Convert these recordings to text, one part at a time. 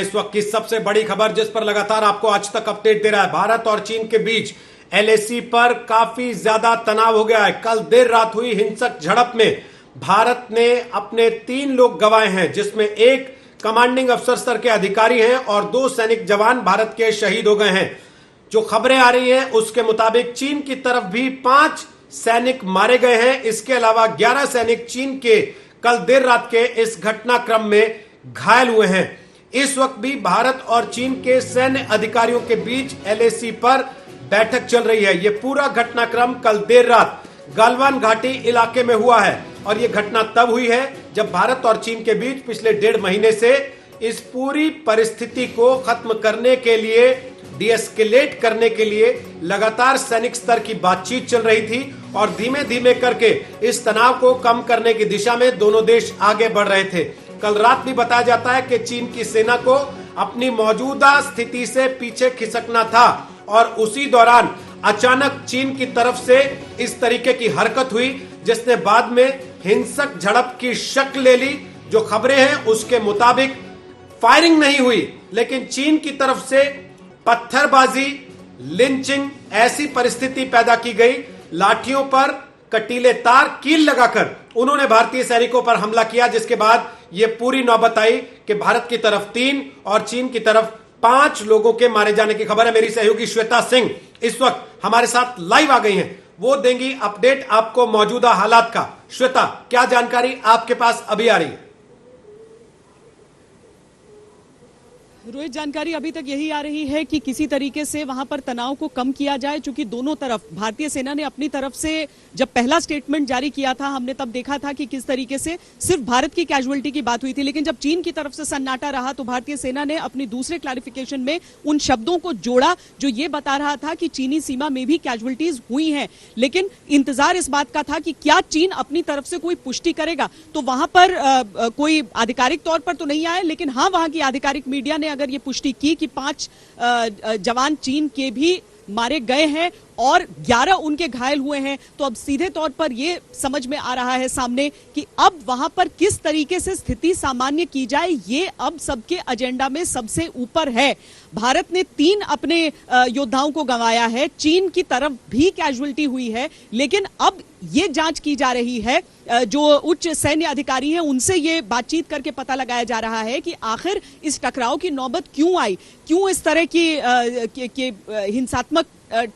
हैं इस वक्त की सबसे बड़ी खबर, जिस पर लगातार आपको आज तक अपडेट दे रहा है। भारत और चीन के बीच एलएसी पर काफी ज्यादा तनाव हो गया है। कल देर रात हुई हिंसक झड़प में भारत ने अपने 3 लोग गंवाए हैं, जिसमें एक कमांडिंग अफसर स्तर के अधिकारी हैं और 2 सैनिक जवान भारत के शहीद हो गए हैं। जो खबरें आ रही हैं उसके मुताबिक चीन की तरफ भी 5 सैनिक मारे गए हैं। इसके अलावा 11 सैनिक चीन के कल देर रात के इस घटनाक्रम में घायल हुए हैं। इस वक्त भी भारत और चीन के सैन्य अधिकारियों के बीच एलएसी पर बैठक चल रही है। यह पूरा घटनाक्रम कल देर रात गलवान घाटी इलाके में हुआ है और यह घटना तब हुई है जब भारत और चीन के बीच पिछले 1.5 महीने से इस पूरी परिस्थिति को खत्म करने के लिए, डीएस्केलेट करने के लिए लगातार सैनिक स्तर की बातचीत चल रही थी और धीमे धीमे करके इस तनाव को कम करने की दिशा में दोनों देश आगे बढ़ रहे थे। कल रात भी बताया जाता है कि चीन की सेना को अपनी मौजूदा स्थिति से पीछे खिसकना था और उसी दौरान अचानक चीन की तरफ से इस तरीके की हरकत हुई जिसने बाद में हिंसक झड़प की शक्ल ले ली। जो खबरें हैं उसके मुताबिक फायरिंग नहीं हुई, लेकिन चीन की तरफ से पत्थरबाजी, लिंचिंग, ऐसी परिस्थिति पैदा की गई। लाठियों पर कटीले तार, कील लगाकर उन्होंने भारतीय सैनिकों पर हमला किया, जिसके बाद यह पूरी नौबत आई कि भारत की तरफ 3 और चीन की तरफ 5 लोगों के मारे जाने की खबर है। मेरी सहयोगी श्वेता सिंह इस वक्त हमारे साथ लाइव आ गई हैं, वो देंगी अपडेट आपको मौजूदा हालात का। श्वेता, क्या जानकारी आपके पास अभी आ रही है? रोहित, जानकारी अभी तक यही आ रही है कि किसी तरीके से वहां पर तनाव को कम किया जाए, चूंकि दोनों तरफ, भारतीय सेना ने अपनी तरफ से जब पहला स्टेटमेंट जारी किया था, हमने तब देखा था कि किस तरीके से सिर्फ भारत की कैजुअलिटी की बात हुई थी, लेकिन जब चीन की तरफ से सन्नाटा रहा तो भारतीय सेना ने अपनी दूसरे क्लैरिफिकेशन में उन शब्दों को जोड़ा जो ये बता रहा था कि चीनी सीमा में भी कैजुअलिटीज हुई हैं। लेकिन इंतजार इस बात का था कि क्या चीन अपनी तरफ से कोई पुष्टि करेगा। तो वहां पर कोई आधिकारिक तौर पर तो नहीं आया, लेकिन हाँ, वहां की आधिकारिक मीडिया ने अगर ये पुष्टि की कि 5 जवान चीन के भी मारे गए हैं और 11 उनके घायल हुए हैं, तो अब सीधे तौर पर यह समझ में आ रहा है सामने कि अब वहां पर किस तरीके से स्थिति सामान्य की जाए, ये अब सबके एजेंडा में सबसे ऊपर है। भारत ने 3 अपने योद्धाओं को गंवाया है, चीन की तरफ भी कैजुअलिटी हुई है, लेकिन अब ये जांच की जा रही है, जो उच्च सैन्य अधिकारी हैं उनसे ये बातचीत करके पता लगाया जा रहा है कि आखिर इस टकराव की नौबत क्यों आई, क्यों इस तरह की हिंसात्मक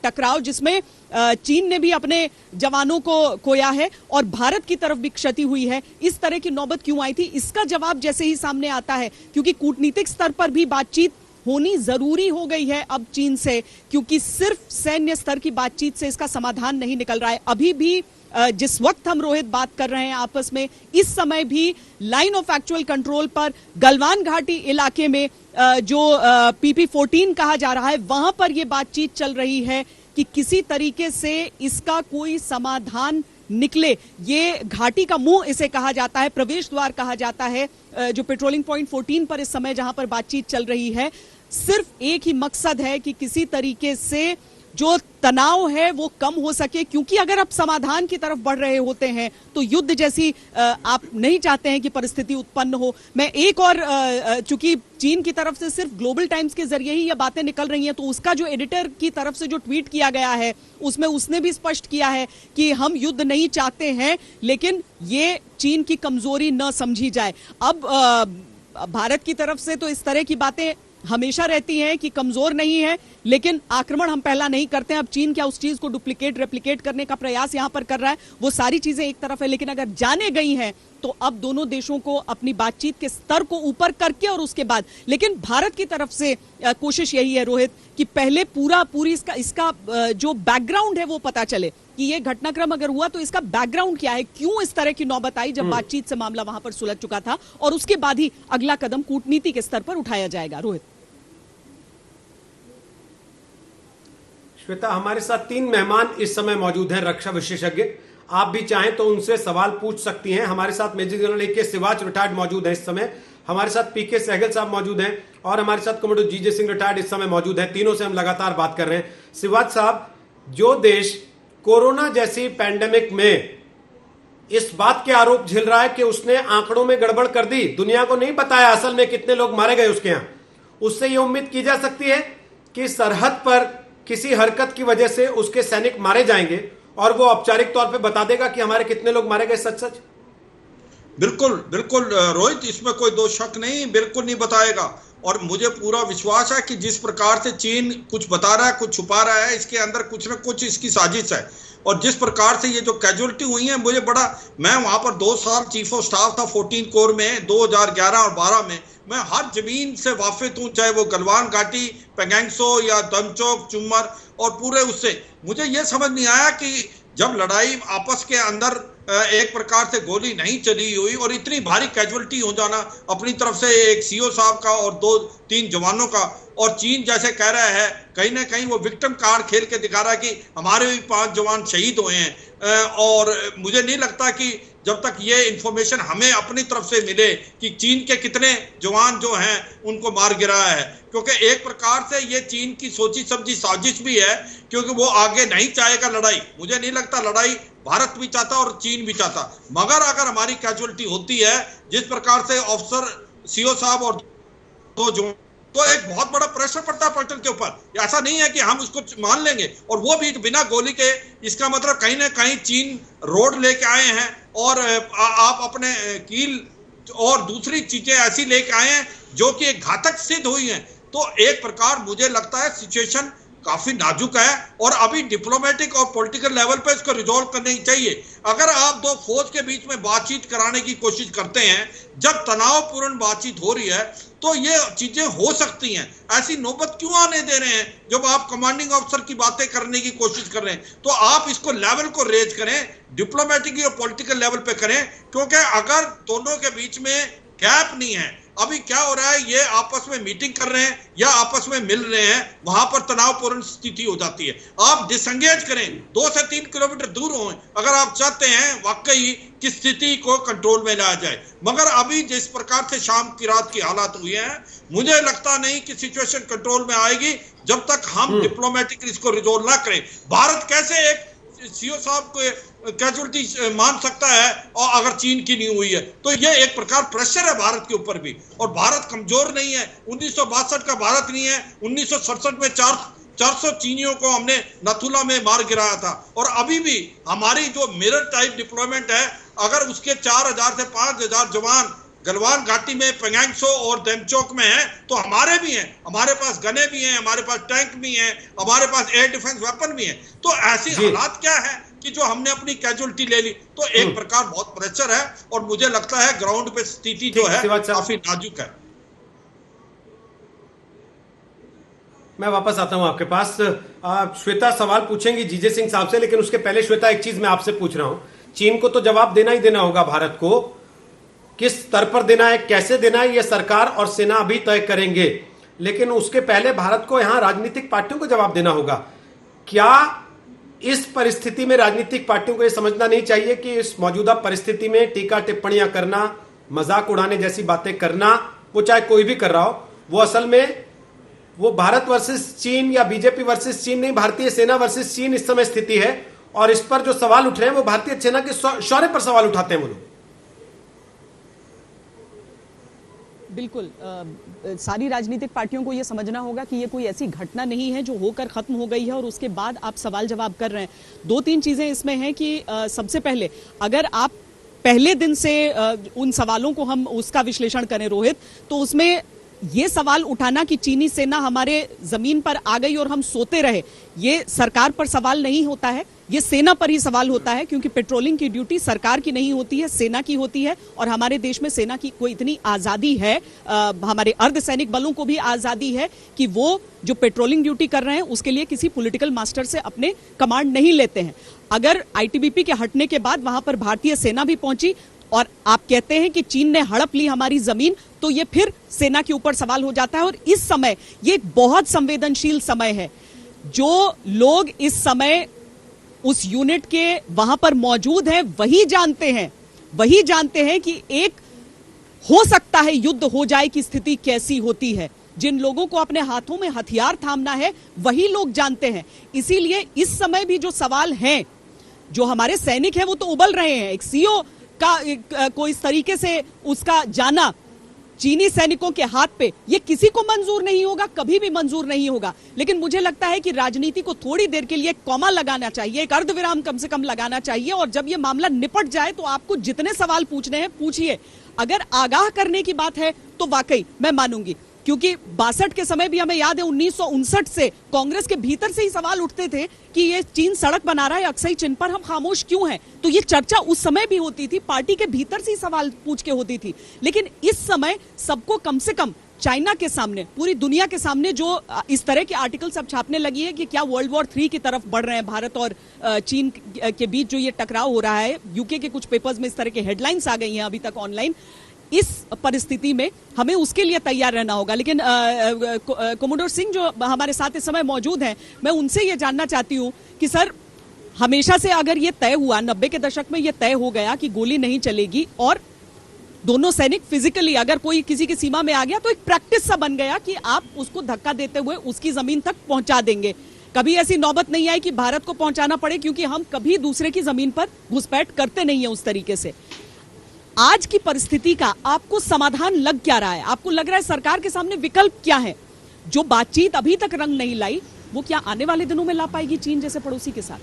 टकराव जिसमें चीन ने भी अपने जवानों को खोया है और भारत की तरफ भी क्षति हुई है, इस तरह की नौबत क्यों आई थी। इसका जवाब जैसे ही सामने आता है, क्योंकि कूटनीतिक स्तर पर भी बातचीत होनी जरूरी हो गई है अब चीन से, क्योंकि सिर्फ सैन्य स्तर की बातचीत से इसका समाधान नहीं निकल रहा है। अभी भी जिस वक्त हम रोहित बात कर रहे हैं आपस में, इस समय भी लाइन ऑफ एक्चुअल कंट्रोल पर गलवान घाटी इलाके में जो PP-14 कहा जा रहा है, वहां पर यह बातचीत चल रही है कि किसी तरीके से इसका कोई समाधान निकले। ये घाटी का मुंह इसे कहा जाता है, प्रवेश द्वार कहा जाता है, जो पेट्रोलिंग पॉइंट 14 पर इस समय जहां पर बातचीत चल रही है। सिर्फ एक ही मकसद है कि किसी तरीके से जो तनाव है वो कम हो सके, क्योंकि अगर आप समाधान की तरफ बढ़ रहे होते हैं तो युद्ध जैसी आप नहीं चाहते हैं कि परिस्थिति उत्पन्न हो। मैं एक और, चूंकि चीन की तरफ से सिर्फ ग्लोबल टाइम्स के जरिए ही ये बातें निकल रही हैं, तो उसका जो एडिटर की तरफ से जो ट्वीट किया गया है उसमें उसने भी स्पष्ट किया है कि हम युद्ध नहीं चाहते हैं, लेकिन ये चीन की कमजोरी न समझी जाए। अब भारत की तरफ से तो इस तरह की बातें हमेशा रहती हैं कि कमजोर नहीं है, लेकिन आक्रमण हम पहला नहीं करते हैं। अब चीन क्या उस चीज को डुप्लीकेट, रेप्लिकेट करने का प्रयास यहां पर कर रहा है, वो सारी चीजें एक तरफ है, लेकिन अगर जाने गई हैं तो अब दोनों देशों को अपनी बातचीत के स्तर को ऊपर करके और उसके बाद, लेकिन भारत की तरफ से कोशिश यही है रोहित कि पहले पूरी इसका जो बैकग्राउंड है वो पता चले कि ये घटनाक्रम अगर हुआ तो इसका बैकग्राउंड क्या है, क्यों इस तरह की नौबत आई जब बातचीत से मामला वहां पर सुलझ चुका था, और उसके बाद ही अगला कदम कूटनीति के स्तर पर उठाया जाएगा। रोहित। श्वेता, हमारे साथ 3 मेहमान इस समय मौजूद हैं, रक्षा विशेषज्ञ। आप भी चाहें तो उनसे सवाल पूछ सकती हैं। हमारे साथ major general AK Siwach retired मौजूद हैं इस समय, हमारे साथ PK सहगल साहब मौजूद हैं और हमारे साथ कमांडर GJ सिंह रिटायर्ड इस समय मौजूद हैं। तीनों से हम लगातार बात कर रहे हैं। सिवाच साहब, जो देश कोरोना जैसी पैंडेमिक में इस बात के आरोप झेल रहा है कि उसने आंकड़ों में गड़बड़ कर दी, दुनिया को नहीं बताया असल में कितने लोग मारे गए उसके यहां, उससे यह उम्मीद की जा सकती है कि सरहद पर किसी हरकत की वजह से उसके सैनिक मारे जाएंगे और वो औपचारिक तौर पे बता देगा कि हमारे कितने लोग मारे गए सच सच। बिल्कुल बिल्कुल रोहित, इसमें कोई दो शक नहीं, बिल्कुल नहीं बताएगा। और मुझे पूरा विश्वास है कि जिस प्रकार से चीन कुछ बता रहा है, कुछ छुपा रहा है, इसके अंदर कुछ ना कुछ इसकी साजिश है। और जिस प्रकार से ये जो कैजुअलिटी हुई है, मुझे बड़ा, मैं वहां पर 2 साल चीफ ऑफ स्टाफ था 14 कोर में, 2011 और 12 में। मैं हर जमीन से वाकिफ हूं, चाहे वो गलवान घाटी, पेंगेंगसो या दमचोक, चुम्मर और पूरे उससे। मुझे ये समझ नहीं आया कि जब लड़ाई आपस के अंदर एक प्रकार से गोली नहीं चली हुई और इतनी भारी कैजुअलिटी हो जाना अपनी तरफ से एक सीओ साहब का और 2-3 जवानों का, और चीन जैसे कह रहा है, कहीं ना कहीं वो विक्टिम कार्ड खेल के दिखा रहा है कि हमारे भी 5 जवान शहीद हुए हैं। और मुझे नहीं लगता कि जब तक ये इंफॉर्मेशन हमें अपनी तरफ से मिले कि चीन के कितने जवान जो हैं उनको मार गिराया है, क्योंकि एक प्रकार से ये चीन की सोची समझी साजिश भी है, क्योंकि वो आगे नहीं चाहेगा लड़ाई। मुझे नहीं लगता लड़ाई भारत भी चाहता और चीन भी चाहता, मगर अगर हमारी कैजुअलिटी होती है जिस प्रकार से ऑफिसर, सीओ साहब और 2 जवान, तो एक बहुत बड़ा प्रेशर पड़ता है पलटन के ऊपर। ऐसा नहीं है कि हम उसको मान लेंगे, और वो भी बिना गोली के। इसका मतलब कहीं ना कहीं चीन रोड लेके आए हैं और आप अपने कील और दूसरी चीजें ऐसी लेके आए हैं जो कि एक घातक सिद्ध हुई हैं। तो एक प्रकार मुझे लगता है सिचुएशन काफी नाजुक है और अभी डिप्लोमेटिक और पॉलिटिकल लेवल पे इसको रिजॉल्व करनी चाहिए। अगर आप 2 फौज के बीच में बातचीत कराने की कोशिश करते हैं, जब तनावपूर्ण बातचीत हो रही है, तो ये चीजें हो सकती हैं। ऐसी नौबत क्यों आने दे रहे हैं? जब आप कमांडिंग ऑफिसर की बातें करने की कोशिश कर रहे हैं, तो आप इसको लेवल को रेज करें, डिप्लोमेटिक और पॉलिटिकल लेवल पे करें, क्योंकि अगर दोनों के बीच में गैप नहीं है, अभी क्या हो रहा है, ये आपस में मीटिंग कर रहे हैं या आपस में मिल रहे हैं, वहां पर तनावपूर्ण स्थिति हो जाती है। आप डिसंगेज करें, 2 से 3 किलोमीटर दूर हो, अगर आप चाहते हैं वाकई कि स्थिति को कंट्रोल में लाया जाए। मगर अभी जिस प्रकार से शाम की रात की हालात हुई हैं, मुझे लगता नहीं कि सिचुएशन कंट्रोल में आएगी जब तक हम डिप्लोमेटिक इसको रिजोल्व ना करें। भारत कैसे एक सीओ साहब को कैजुअलिटी मान सकता है और अगर चीन की नहीं हुई है, तो ये एक प्रकार प्रेशर है भारत के ऊपर भी। और भारत कमजोर नहीं है, 1962 का भारत नहीं है। 1967 में 400 चीनियों को हमने नथुला में मार गिराया था। और अभी भी हमारी जो मिरर टाइप डिप्लॉयमेंट है, अगर उसके 4000 से 5000 जवान गलवान घाटी में, पेंगेंगसो और देमचोक में है, तो हमारे भी हैं, हमारे पास गने भी हैं, हमारे पास टैंक भी हैं, हमारे पास एयर डिफेंस वेपन भी हैं। तो ऐसी हालात क्या है कि जो हमने अपनी कैजुअलिटी ले ली, तो एक प्रकार बहुत प्रेशर है। और मुझे लगता है ग्राउंड पे स्थिति जो है काफी नाजुक है। मैं वापस आता हूं आपके पास। श्वेता सवाल पूछेंगी जीजे सिंह साहब से, लेकिन उसके पहले श्वेता एक चीज मैं आपसे पूछ रहा हूं। चीन को तो जवाब देना ही देना होगा, भारत को किस स्तर पर देना है, कैसे देना है, यह सरकार और सेना अभी तय करेंगे। लेकिन उसके पहले भारत को यहां राजनीतिक पार्टियों को जवाब देना होगा। क्या इस परिस्थिति में राजनीतिक पार्टियों को यह समझना नहीं चाहिए कि इस मौजूदा परिस्थिति में टीका टिप्पणियां करना, मजाक उड़ाने जैसी बातें करना, वो चाहे कोई भी कर रहा हो, वो असल में वो भारत वर्सेस चीन या बीजेपी वर्सेस चीन नहीं, भारतीय सेना वर्सेस चीन इस समय स्थिति है। और इस पर जो सवाल उठ रहे हैं वो भारतीय सेना के शौर्य पर सवाल उठाते हैं वो लोग। बिल्कुल, सारी राजनीतिक पार्टियों को यह समझना होगा कि ये कोई ऐसी घटना नहीं है जो होकर खत्म हो गई है और उसके बाद आप सवाल जवाब कर रहे हैं। 2-3 चीजें इसमें हैं कि सबसे पहले अगर आप पहले दिन से उन सवालों को हम उसका विश्लेषण करें रोहित, तो उसमें ये सवाल उठाना कि चीनी सेना हमारे जमीन पर आ गई और हम सोते रहे, ये सरकार पर सवाल नहीं होता है, ये सेना पर ही सवाल होता है। क्योंकि पेट्रोलिंग की ड्यूटी सरकार की नहीं होती है, सेना की होती है। और हमारे देश में सेना की कोई इतनी आजादी है, हमारे अर्धसैनिक बलों को भी आजादी है कि वो जो पेट्रोलिंग ड्यूटी कर रहे हैं उसके लिए किसी पॉलिटिकल मास्टर से अपने कमांड नहीं लेते हैं। अगर आईटीबीपी के हटने के बाद वहां पर भारतीय सेना भी पहुंची और आप कहते हैं कि चीन ने हड़प ली हमारी जमीन, तो ये फिर सेना के ऊपर सवाल हो जाता है। और इस समय ये एक बहुत संवेदनशील समय है। जो लोग इस समय उस यूनिट के वहां पर मौजूद हैं वही जानते हैं कि एक हो सकता है युद्ध हो जाए की स्थिति कैसी होती है। जिन लोगों को अपने हाथों में हथियार थामना है वही लोग जानते हैं। इसीलिए इस समय भी जो सवाल हैं, जो हमारे सैनिक हैं वो तो उबल रहे हैं। एक सीओ का को इस तरीके से उसका जाना चीनी सैनिकों के हाथ पे, ये किसी को मंजूर नहीं होगा, कभी भी मंजूर नहीं होगा। लेकिन मुझे लगता है कि राजनीति को थोड़ी देर के लिए एक कॉमा लगाना चाहिए, एक अर्धविराम कम से कम लगाना चाहिए, और जब ये मामला निपट जाए तो आपको जितने सवाल पूछने हैं पूछिए। अगर आगाह करने की बात है तो वाकई मैं मानूंगी, क्योंकि 62 के समय भी हमें याद है 1959 से कांग्रेस के भीतर से ही सवाल उठते थे कि ये चीन सड़क बना रहा है, अक्सई चिन्ह पर हम खामोश क्यों हैं। तो ये चर्चा उस समय भी होती थी, पार्टी के भीतर से ही सवाल पूछ के होती थी। लेकिन इस समय सबको कम से कम चाइना के सामने, पूरी दुनिया के सामने जो इस तरह के आर्टिकल सब छापने लगी है कि क्या वर्ल्ड वॉर 3 की तरफ बढ़ रहे हैं भारत और चीन के बीच जो ये टकराव हो रहा है। यूके के कुछ पेपर्स में इस तरह के हेडलाइंस आ गई हैं अभी तक ऑनलाइन। इस परिस्थिति में हमें उसके लिए तैयार रहना होगा। लेकिन कोमोडोर सिंह जो हमारे साथ इस समय मौजूद हैं, मैं उनसे ये जानना चाहती हूँ कि सर, हमेशा से अगर ये तय हुआ, 90 के दशक में ये तय हो गया कि गोली नहीं चलेगी और दोनों सैनिक फिजिकली अगर कोई किसी की सीमा में आ गया तो एक प्रैक्टिस सा बन गया कि आप उसको धक्का देते हुए उसकी जमीन तक पहुंचा देंगे। कभी ऐसी नौबत नहीं आई कि भारत को पहुंचाना पड़े, क्योंकि हम कभी दूसरे की जमीन पर घुसपैठ करते नहीं है उस तरीके से। आज की परिस्थिति का आपको समाधान लग क्या रहा है? आपको लग रहा है सरकार के सामने विकल्प क्या है? जो बातचीत अभी तक रंग नहीं लाई, वो क्या आने वाले दिनों में ला पाएगी चीन जैसे पड़ोसी के साथ?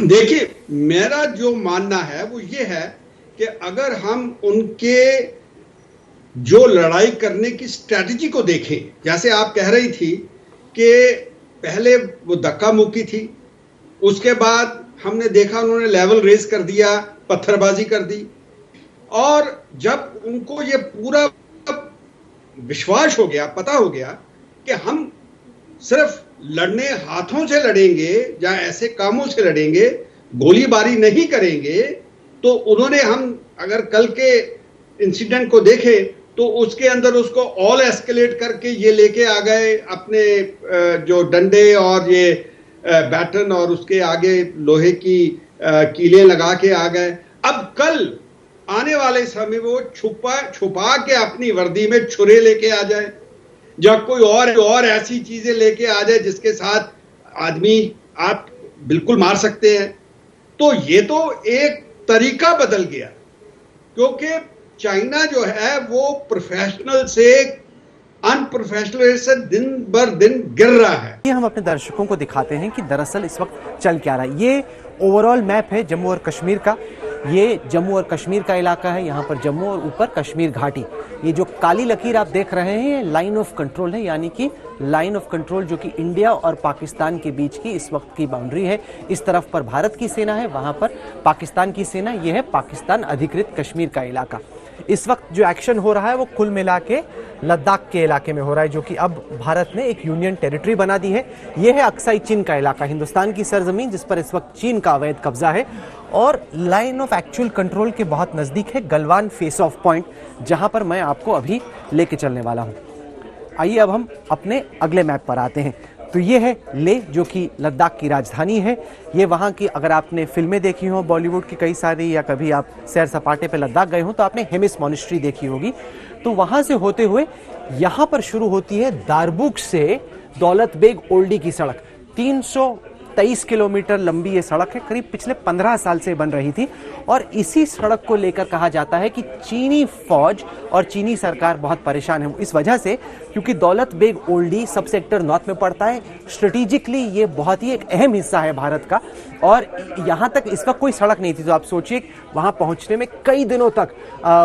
देखिए, मेरा जो मानना है वो ये है कि अगर हम उनके जो लड़ाई करने की स्ट्रैटेजी को देखें, जैसे आप कह रही थी कि पहले वो धक्का मुक्की थी, उसके बाद हमने देखा उन्होंने लेवल रेज कर दिया, पत्थरबाजी कर दी, और जब उनको ये पूरा विश्वास हो गया, पता हो गया कि हम सिर्फ लड़ने हाथों से लड़ेंगे या ऐसे कामों से लड़ेंगे, गोलीबारी नहीं करेंगे, तो उन्होंने, हम अगर कल के इंसिडेंट को देखें तो उसके अंदर उसको ऑल एस्केलेट करके ये लेके आ गए अपने जो डंडे और ये बैटन और उसके आगे लोहे की कीलें लगा के आ गए। अब कल आने वाले समय वो छुपा के अपनी वर्दी में छुरे लेके आ जाए, जब कोई और ऐसी चीजें लेके आ जाए जिसके साथ आदमी आप बिल्कुल मार सकते हैं। तो ये तो एक तरीका बदल गया, क्योंकि चाइना जो है वो प्रोफेशनल से अनप्रोफेशनल से दिन बर दिन गिर रहा है। ये हम अपने दर्शकों को दिखाते हैं कि दरअसल इस वक्त चल क्या रहा है। ये ओवरऑल मैप है जम्मू और कश्मीर का। ये जम्मू और कश्मीर का इलाका है, यहाँ पर जम्मू और ऊपर कश्मीर घाटी। ये जो काली लकीर आप देख रहे हैं ये लाइन ऑफ कंट्रोल है, यानी कि लाइन ऑफ कंट्रोल जो कि इंडिया और पाकिस्तान के बीच की इस वक्त की बाउंड्री है। इस तरफ पर भारत की सेना है, वहाँ पर पाकिस्तान की सेना। ये है पाकिस्तान अधिकृत कश्मीर का इलाका। इस वक्त जो एक्शन हो रहा है वो कुल मिला के लद्दाख के इलाके में हो रहा है, जो कि अब भारत ने एक यूनियन टेरिटरी बना दी है। यह है अक्साई चीन का इलाका, हिंदुस्तान की सरजमीन जिस पर इस वक्त चीन का अवैध कब्जा है, और लाइन ऑफ एक्चुअल कंट्रोल के बहुत नजदीक है गलवान फेस ऑफ पॉइंट, जहां पर मैं आपको अभी लेके चलने वाला हूं। आइए अब हम अपने अगले मैप पर आते हैं। तो ये है लेह, जो कि लद्दाख की राजधानी है। ये वहाँ की, अगर आपने फिल्में देखी हो बॉलीवुड की कई सारी, या कभी आप सैर सपाटे पे लद्दाख गए हो तो आपने हेमिस मॉनेस्ट्री देखी होगी। तो वहाँ से होते हुए यहाँ पर शुरू होती है दारबुक से दौलत बेग ओल्डी की सड़क। 323 किलोमीटर लंबी ये सड़क है, करीब पिछले 15 साल से बन रही थी। और इसी सड़क को लेकर कहा जाता है कि चीनी फौज और चीनी सरकार बहुत परेशान है, इस वजह से क्योंकि दौलत बेग ओल्डी सब सेक्टर नॉर्थ में पड़ता है। स्ट्रेटेजिकली ये बहुत ही एक अहम हिस्सा है भारत का, और यहाँ तक इसका कोई सड़क नहीं थी। तो आप सोचिए वहाँ पहुँचने में कई दिनों तक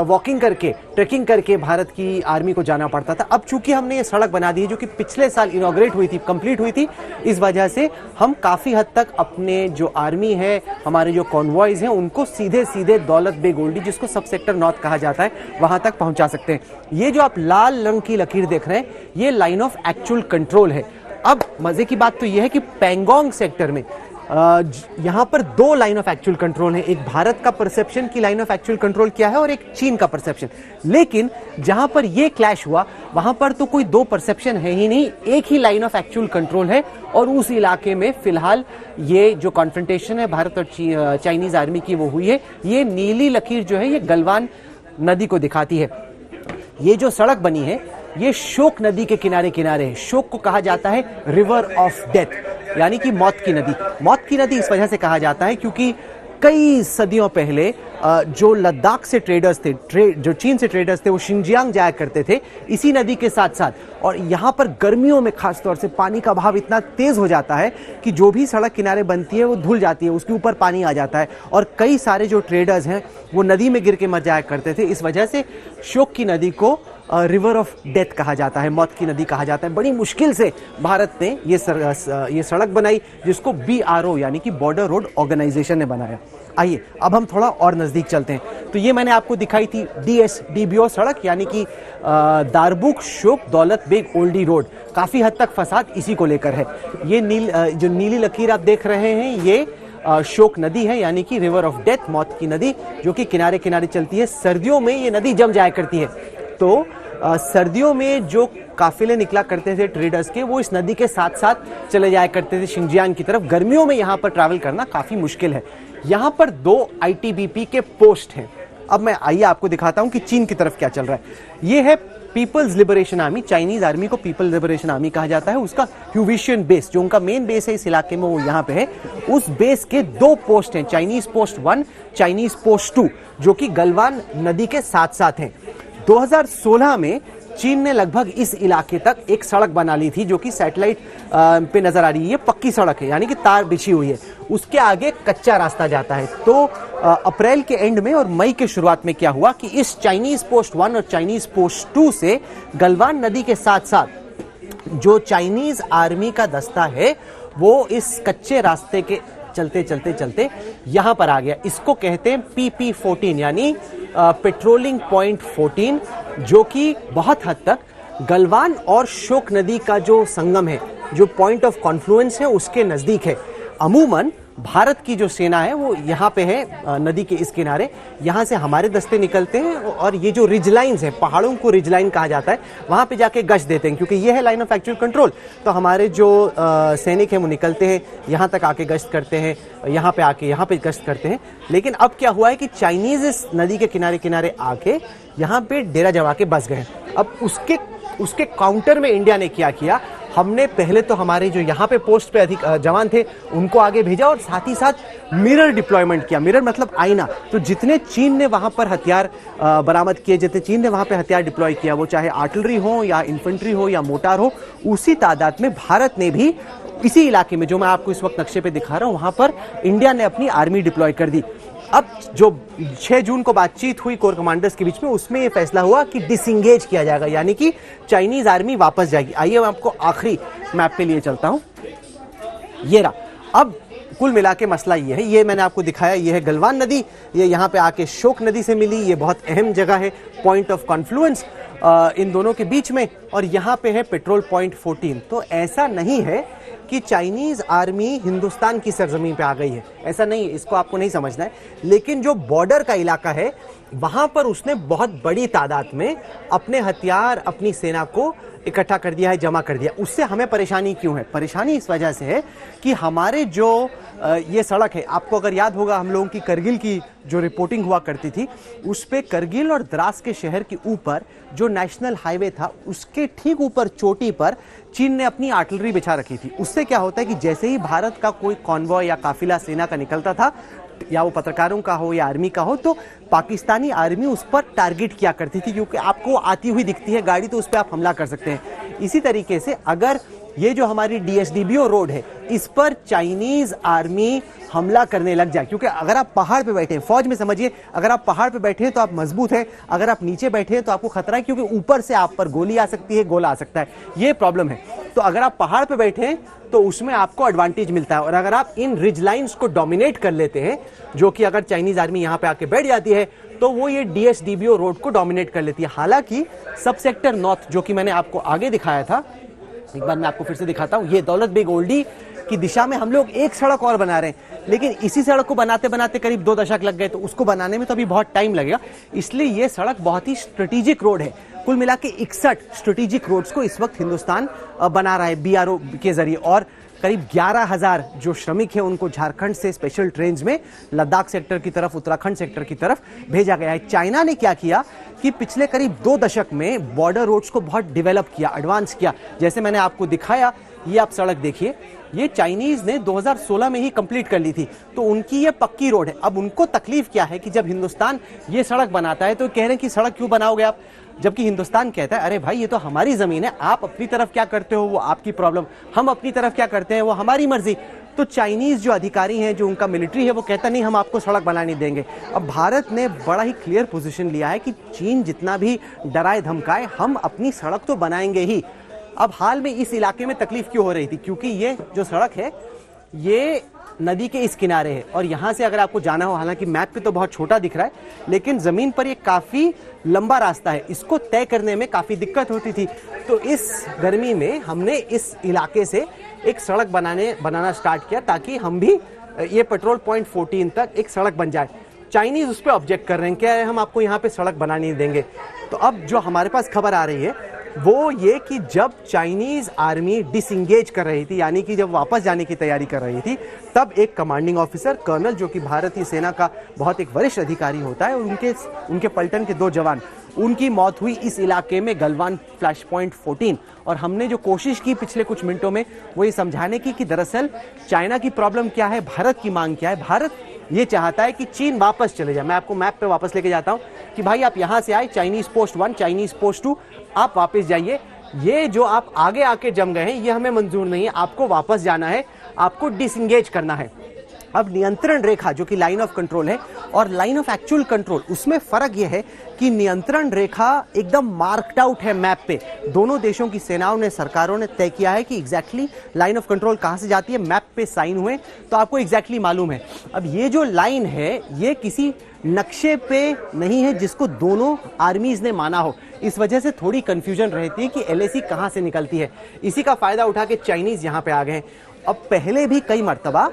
वॉकिंग करके, ट्रेकिंग करके भारत की आर्मी को जाना पड़ता था। अब चूंकि हमने ये सड़क बना दी है, जो कि पिछले साल इनॉग्रेट हुई थी, कंप्लीट हुई थी, इस वजह से हम काफ़ी हद तक अपने जो आर्मी है, हमारे जो कॉन्वॉयज हैं, उनको सीधे सीधे दौलत बेग ओल्डी, जिसको सब सेक्टर नॉर्थ कहा जाता है, वहाँ तक पहुँचा सकते हैं। ये जो आप लाल रंग की लकीर देख रहे हैं, ये लाइन ऑफ एक्चुअल कंट्रोल है। अब मजे की बात तो यह है कि पैंगोंग सेक्टर में यहां पर दो लाइन ऑफ एक्चुअल कंट्रोल है। एक भारत का परसेप्शन की लाइन ऑफ एक्चुअल कंट्रोल क्या है, और एक चीन का परसेप्शन। लेकिन जहां पर यह क्लैश हुआ वहां पर तो कोई दो परसेप्शन है ही नहीं, एक ही लाइन ऑफ एक्चुअल कंट्रोल है। और उस इलाके में फिलहाल ये जो कॉन्फ्रंटेशन है भारत और चाइनीज आर्मी की वो हुई है। ये नीली लकीर जो है ये गलवान नदी को दिखाती है। ये जो सड़क बनी है ये शोक नदी के किनारे किनारे है। शोक को कहा जाता है रिवर ऑफ डेथ, यानी कि मौत की नदी। मौत की नदी इस वजह से कहा जाता है क्योंकि कई सदियों पहले जो लद्दाख से ट्रेडर्स थे, जो चीन से ट्रेडर्स थे, वो शिनजियांग जाया करते थे इसी नदी के साथ साथ। और यहाँ पर गर्मियों में खास तौर से पानी का बहाव इतना तेज हो जाता है कि जो भी सड़क किनारे बनती है वो धुल जाती है, उसके ऊपर पानी आ जाता है और कई सारे जो ट्रेडर्स हैं वो नदी में गिर के मर जाया करते थे। इस वजह से शोक की नदी को रिवर ऑफ डेथ कहा जाता है, मौत की नदी कहा जाता है। बड़ी मुश्किल से भारत ने ये सड़क बनाई जिसको BRO यानी कि बॉर्डर रोड ऑर्गेनाइजेशन ने बनाया। आइए अब हम थोड़ा और नज़दीक चलते हैं। तो ये मैंने आपको दिखाई थी DSDBO सड़क यानी कि दारबुक शोक दौलत बेग ओल्डी रोड। काफ़ी हद तक फसाद इसी को लेकर है। ये जो नीली लकीर आप देख रहे हैं ये शोक नदी है यानी कि रिवर ऑफ डेथ, मौत की नदी, जो कि किनारे किनारे चलती है। सर्दियों में ये नदी जम जाया करती है, तो सर्दियों में जो काफिले निकला करते थे ट्रेडर्स के वो इस नदी के साथ साथ चले जाया करते थे शिनजियांग की तरफ। गर्मियों में यहाँ पर ट्रैवल करना काफी मुश्किल है। यहाँ पर 2 ITBP के पोस्ट हैं। अब मैं आइए आपको दिखाता हूँ कि चीन की तरफ क्या चल रहा है। ये है People's Liberation Army, Chinese army को पीपल्स लिबरेशन आर्मी कहा जाता है। उसका ह्यूविशियन बेस, जो उनका मेन बेस है इस इलाके में, वो यहाँ पे है। उस बेस के 2 पोस्ट हैं, चाइनीज पोस्ट 1, चाइनीज पोस्ट 2, जो कि गलवान नदी के साथ साथ हैं। 2016 में चीन ने लगभग इस इलाके तक एक सड़क बना ली थी जो कि सैटेलाइट पे नजर आ रही है। ये पक्की सड़क है यानी कि तार बिछी हुई है, उसके आगे कच्चा रास्ता जाता है। तो अप्रैल के एंड में और मई के शुरुआत में क्या हुआ कि इस चाइनीज पोस्ट 1 और चाइनीज पोस्ट 2 से गलवान नदी के साथ साथ जो चाइनीज आर्मी का दस्ता है वो इस कच्चे रास्ते के चलते चलते चलते यहां पर आ गया। इसको कहते हैं PP14 यानी पेट्रोलिंग पॉइंट 14, जो कि बहुत हद तक गलवान और शोक नदी का जो संगम है, जो पॉइंट ऑफ कॉन्फ्लुएंस है, उसके नजदीक है। अमूमन भारत की जो सेना है वो यहाँ पे है नदी के इस किनारे। यहाँ से हमारे दस्ते निकलते हैं और ये जो रिज लाइन्स है, पहाड़ों को रिज लाइन कहा जाता है, वहाँ पे जाके गश्त देते हैं क्योंकि ये है लाइन ऑफ एक्चुअल कंट्रोल। तो हमारे जो सैनिक हैं वो निकलते हैं, यहाँ तक आके गश्त करते हैं, यहाँ पे आके यहाँ पे गश्त करते हैं। लेकिन अब क्या हुआ है कि चाइनीज इस नदी के किनारे किनारे आके यहाँ पे डेरा जमा के बस गए। अब उसके काउंटर में इंडिया ने क्या किया, हमने पहले तो हमारे जो यहाँ पे पोस्ट पे अधिक जवान थे उनको आगे भेजा और साथ ही साथ मिरर डिप्लॉयमेंट किया। मिरर मतलब आईना। तो जितने चीन ने वहां पर हथियार बरामद किए, जितने चीन ने वहां पे हथियार डिप्लॉय किया, वो चाहे आर्टिलरी हो या इन्फेंट्री हो या मोटार हो, उसी तादाद में भारत ने भी इसी इलाके में, जो मैं आपको इस वक्त नक्शे पे दिखा रहा हूं, वहां पर इंडिया ने अपनी आर्मी डिप्लॉय कर दी। अब जो 6 जून को बातचीत हुई कोर कमांडर्स के बीच में, उसमें यह फैसला हुआ कि डिसएंगेज किया जाएगा यानी कि चाइनीज आर्मी वापस जाएगी। आइए मैं आपको आखिरी मैप पे लिए चलता हूं। ये रहा। अब कुल मिला के मसला ये है, ये मैंने आपको दिखाया, ये है गलवान नदी, ये यहाँ पे आके शोक नदी से मिली। ये बहुत अहम जगह है, पॉइंट ऑफ कॉन्फ्लुएंस इन दोनों के बीच में। और यहाँ पे है पेट्रोल पॉइंट 14। तो ऐसा नहीं है कि चाइनीज आर्मी हिंदुस्तान की सरजमीन पे आ गई है, ऐसा नहीं, इसको आपको नहीं समझना है। लेकिन जो बॉर्डर का इलाका है वहां पर उसने बहुत बड़ी तादाद में अपने हथियार, अपनी सेना को इकट्ठा कर दिया है, जमा कर दिया। उससे हमें परेशानी क्यों है? परेशानी इस वजह से है कि हमारे जो ये सड़क है, आपको अगर याद होगा हम लोगों की करगिल की जो रिपोर्टिंग हुआ करती थी, उस पे करगिल और द्रास के शहर के ऊपर जो नेशनल हाईवे था, उसके ठीक ऊपर चोटी पर चीन ने अपनी आर्टिलरी बिछा रखी थी। उससे क्या होता है कि जैसे ही भारत का कोई कॉन्वॉय या काफिला सेना का निकलता था, या वो पत्रकारों का हो या आर्मी का हो, तो पाकिस्तानी आर्मी उस पर टारगेट किया करती थी, क्योंकि आपको आती हुई दिखती है गाड़ी तो उस पर आप हमला कर सकते हैं। इसी तरीके से अगर ये जो हमारी DSDBO रोड है, इस पर चाइनीज आर्मी हमला करने लग जाए, क्योंकि अगर आप पहाड़ पे बैठे हैं, फौज में समझिए, अगर आप पहाड़ पे बैठे हैं तो आप मजबूत हैं, अगर आप नीचे बैठे हैं तो आपको खतरा है, क्योंकि ऊपर से आप पर गोली आ सकती है, गोला आ सकता है, ये प्रॉब्लम है। तो अगर आप पहाड़ पे बैठे हैं तो उसमें आपको एडवांटेज मिलता है। और अगर आप इन रिज लाइन्स को डोमिनेट कर लेते हैं, जो कि अगर चाइनीज आर्मी यहाँ पे आके बैठ जाती है, तो वो ये DSDBO रोड को डोमिनेट कर लेती है। हालांकि सब सेक्टर नॉर्थ, जो कि मैंने आपको आगे दिखाया था, एक बार मैं आपको फिर से दिखाता हूं, ये दौलत बेग ओल्डी की दिशा में हम लोग एक सड़क और बना रहे हैं, लेकिन इसी सड़क को बनाते बनाते करीब 2 दशक लग गए, तो उसको बनाने में तो अभी बहुत टाइम लगेगा। इसलिए ये सड़क बहुत ही स्ट्रेटेजिक रोड है। कुल मिला के 61 स्ट्रेटेजिक रोड्स को इस वक्त हिंदुस्तान बना रहा है BRO के जरिए, और करीब 11,000 जो श्रमिक हैं उनको झारखंड से स्पेशल ट्रेन में लद्दाख सेक्टर की तरफ, उत्तराखंड सेक्टर की तरफ भेजा गया है। चाइना ने क्या किया कि पिछले करीब 2 दशक में बॉर्डर रोड्स को बहुत डेवलप किया, एडवांस किया। जैसे मैंने आपको दिखाया ये आप सड़क देखिए, ये चाइनीज ने 2016 में ही कंप्लीट कर ली थी, तो उनकी ये पक्की रोड है। अब उनको तकलीफ क्या है कि जब हिंदुस्तान ये सड़क बनाता है तो कह रहे हैं कि सड़क क्यों बनाओगे आप, जबकि हिंदुस्तान कहता है अरे भाई ये तो हमारी जमीन है, आप अपनी तरफ क्या करते हो वो आपकी प्रॉब्लम, हम अपनी तरफ क्या करते हैं वो हमारी मर्जी। तो चाइनीज जो अधिकारी हैं, जो उनका मिलिट्री है, वो कहता नहीं हम आपको सड़क बनाने देंगे। अब भारत ने बड़ा ही क्लियर पोजीशन लिया है कि चीन जितना भी डराए धमकाए, हम अपनी सड़क तो बनाएंगे ही। अब हाल में इस इलाके में तकलीफ क्यों हो रही थी, क्योंकि ये जो सड़क है ये नदी के इस किनारे है, और यहाँ से अगर आपको जाना हो, हालांकि मैप पे तो बहुत छोटा दिख रहा है, लेकिन जमीन पर ये काफी लंबा रास्ता है, इसको तय करने में काफी दिक्कत होती थी। तो इस गर्मी में हमने इस इलाके से एक सड़क बनाना स्टार्ट किया, ताकि हम भी ये पेट्रोल पॉइंट 14 तक एक सड़क बन जाए। चाइनीज उस पर ऑब्जेक्ट कर रहे हैं, क्या है हम आपको यहाँ पे सड़क बनाने नहीं देंगे। तो अब जो हमारे पास खबर आ रही है वो ये कि जब चाइनीज आर्मी डिसंगेज कर रही थी, यानी कि जब वापस जाने की तैयारी कर रही थी, तब एक कमांडिंग ऑफिसर कर्नल, जो कि भारतीय सेना का बहुत एक वरिष्ठ अधिकारी होता है, और उनके पलटन के 2 जवान, उनकी मौत हुई इस इलाके में गलवान फ्लैश पॉइंट 14। और हमने जो कोशिश की पिछले कुछ मिनटों में वो ये समझाने की कि दरअसल चाइना की प्रॉब्लम क्या है, भारत की मांग क्या है। भारत ये चाहता है कि चीन वापस चले जाए। मैं आपको मैप पे वापस लेके जाता हूं कि भाई आप यहां से आए, चाइनीज पोस्ट 1, चाइनीज पोस्ट 2, आप वापस जाइए। ये जो आप आगे आके जम गए हैं ये हमें मंजूर नहीं है, आपको वापस जाना है, आपको डिसंगेज करना है। अब नियंत्रण रेखा जो कि लाइन ऑफ कंट्रोल है और लाइन ऑफ एक्चुअल कंट्रोल, उसमें फर्क यह है कि नियंत्रण रेखा एकदम मार्क्ड आउट है मैप पे। दोनों देशों की सेनाओं ने, सरकारों ने तय किया है कि एग्जैक्टली लाइन ऑफ कंट्रोल कहां से जाती है, मैप पे साइन हुए तो आपको एग्जैक्टली मालूम है। अब ये जो लाइन है ये किसी नक्शे पे नहीं है जिसको दोनों आर्मीज ने माना हो, इस वजह से थोड़ी कंफ्यूजन रहती है कि एलएसी कहां से निकलती है। इसी का फायदा उठा के चाइनीज यहां पे आ गए हैं। अब पहले भी कई मर्तबा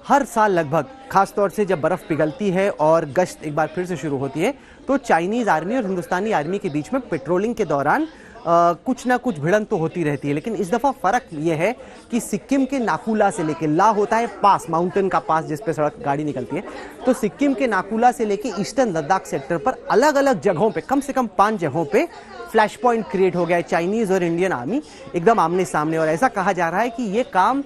हर साल लगभग, खासतौर से जब बर्फ पिघलती है और गश्त एक बार फिर से शुरू होती है, तो चाइनीज आर्मी और हिंदुस्तानी आर्मी के बीच में पेट्रोलिंग के दौरान कुछ ना कुछ भिड़ंत तो होती रहती है। लेकिन इस दफा फर्क यह है कि सिक्किम के नाकुला से लेके, ला होता है पास, माउंटेन का पास जिस पे सड़क गाड़ी निकलती है, तो सिक्किम के नाकुला से लेके ईस्टर्न लद्दाख सेक्टर पर अलग अलग जगहों पे, कम से कम 5 जगहों पे फ्लैश पॉइंट क्रिएट हो गया है। चाइनीज और इंडियन आर्मी एकदम आमने सामने, और ऐसा कहा जा रहा है कि ये काम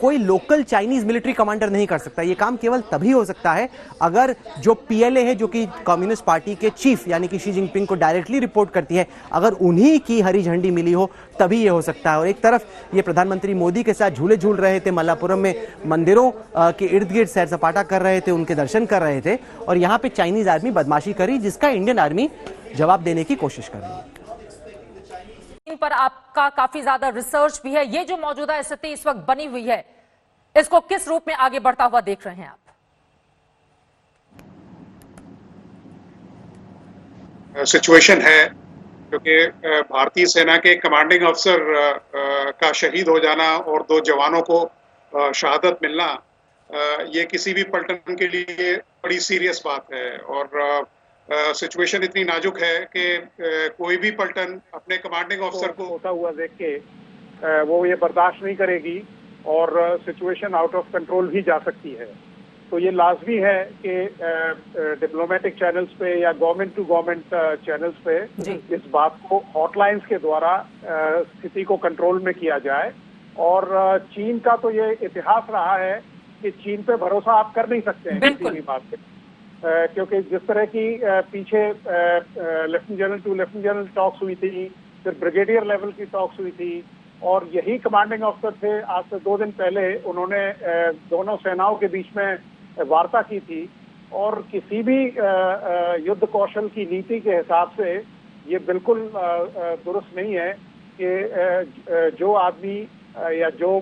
कोई लोकल चाइनीज मिलिट्री कमांडर नहीं कर सकता। ये काम केवल तभी हो सकता है अगर जो पीएलए है, जो कि कम्युनिस्ट पार्टी के चीफ यानी कि शी जिनपिंग को डायरेक्टली रिपोर्ट करती है, अगर उन्हीं की हरी झंडी मिली हो तभी ये हो सकता है। और एक तरफ ये प्रधानमंत्री मोदी के साथ झूले झूल रहे थे, मल्लापुरम में मंदिरों के इर्द गिर्द सैर सपाटा कर रहे थे, उनके दर्शन कर रहे थे, और यहाँ पे चाइनीज आर्मी बदमाशी करी, जिसका इंडियन आर्मी जवाब देने की कोशिश कर रही है। इन पर आपका काफी ज्यादा रिसर्च भी है। ये जो मौजूदा स्थिति इस वक्त बनी हुई है, इसको किस रूप में आगे बढ़ता हुआ देख रहे हैं आप? सिचुएशन है क्योंकि भारतीय सेना के कमांडिंग अफसर का शहीद हो जाना और 2 जवानों को शहादत मिलना, ये किसी भी पलटन के लिए बड़ी सीरियस बात है। और सिचुएशन इतनी नाजुक है कि कोई भी पलटन अपने कमांडिंग ऑफिसर को होता हुआ देख के वो ये बर्दाश्त नहीं करेगी और सिचुएशन आउट ऑफ कंट्रोल भी जा सकती है। तो ये लाजमी है कि डिप्लोमेटिक चैनल्स पे या गवर्नमेंट टू गवर्नमेंट चैनल्स पे इस बात को हॉटलाइंस के द्वारा स्थिति को कंट्रोल में किया जाए। और चीन का तो ये इतिहास रहा है कि चीन पे भरोसा आप कर नहीं सकते हैं किसी भी बात पे, क्योंकि जिस तरह की पीछे lieutenant general to lieutenant general talks हुई थी, फिर ब्रिगेडियर लेवल की टॉक्स हुई थी, और यही कमांडिंग ऑफिसर थे आज से 2 दिन पहले, उन्होंने दोनों सेनाओं के बीच में वार्ता की थी। और किसी भी युद्ध कौशल की नीति के हिसाब से ये बिल्कुल दुरुस्त नहीं है कि जो आदमी या जो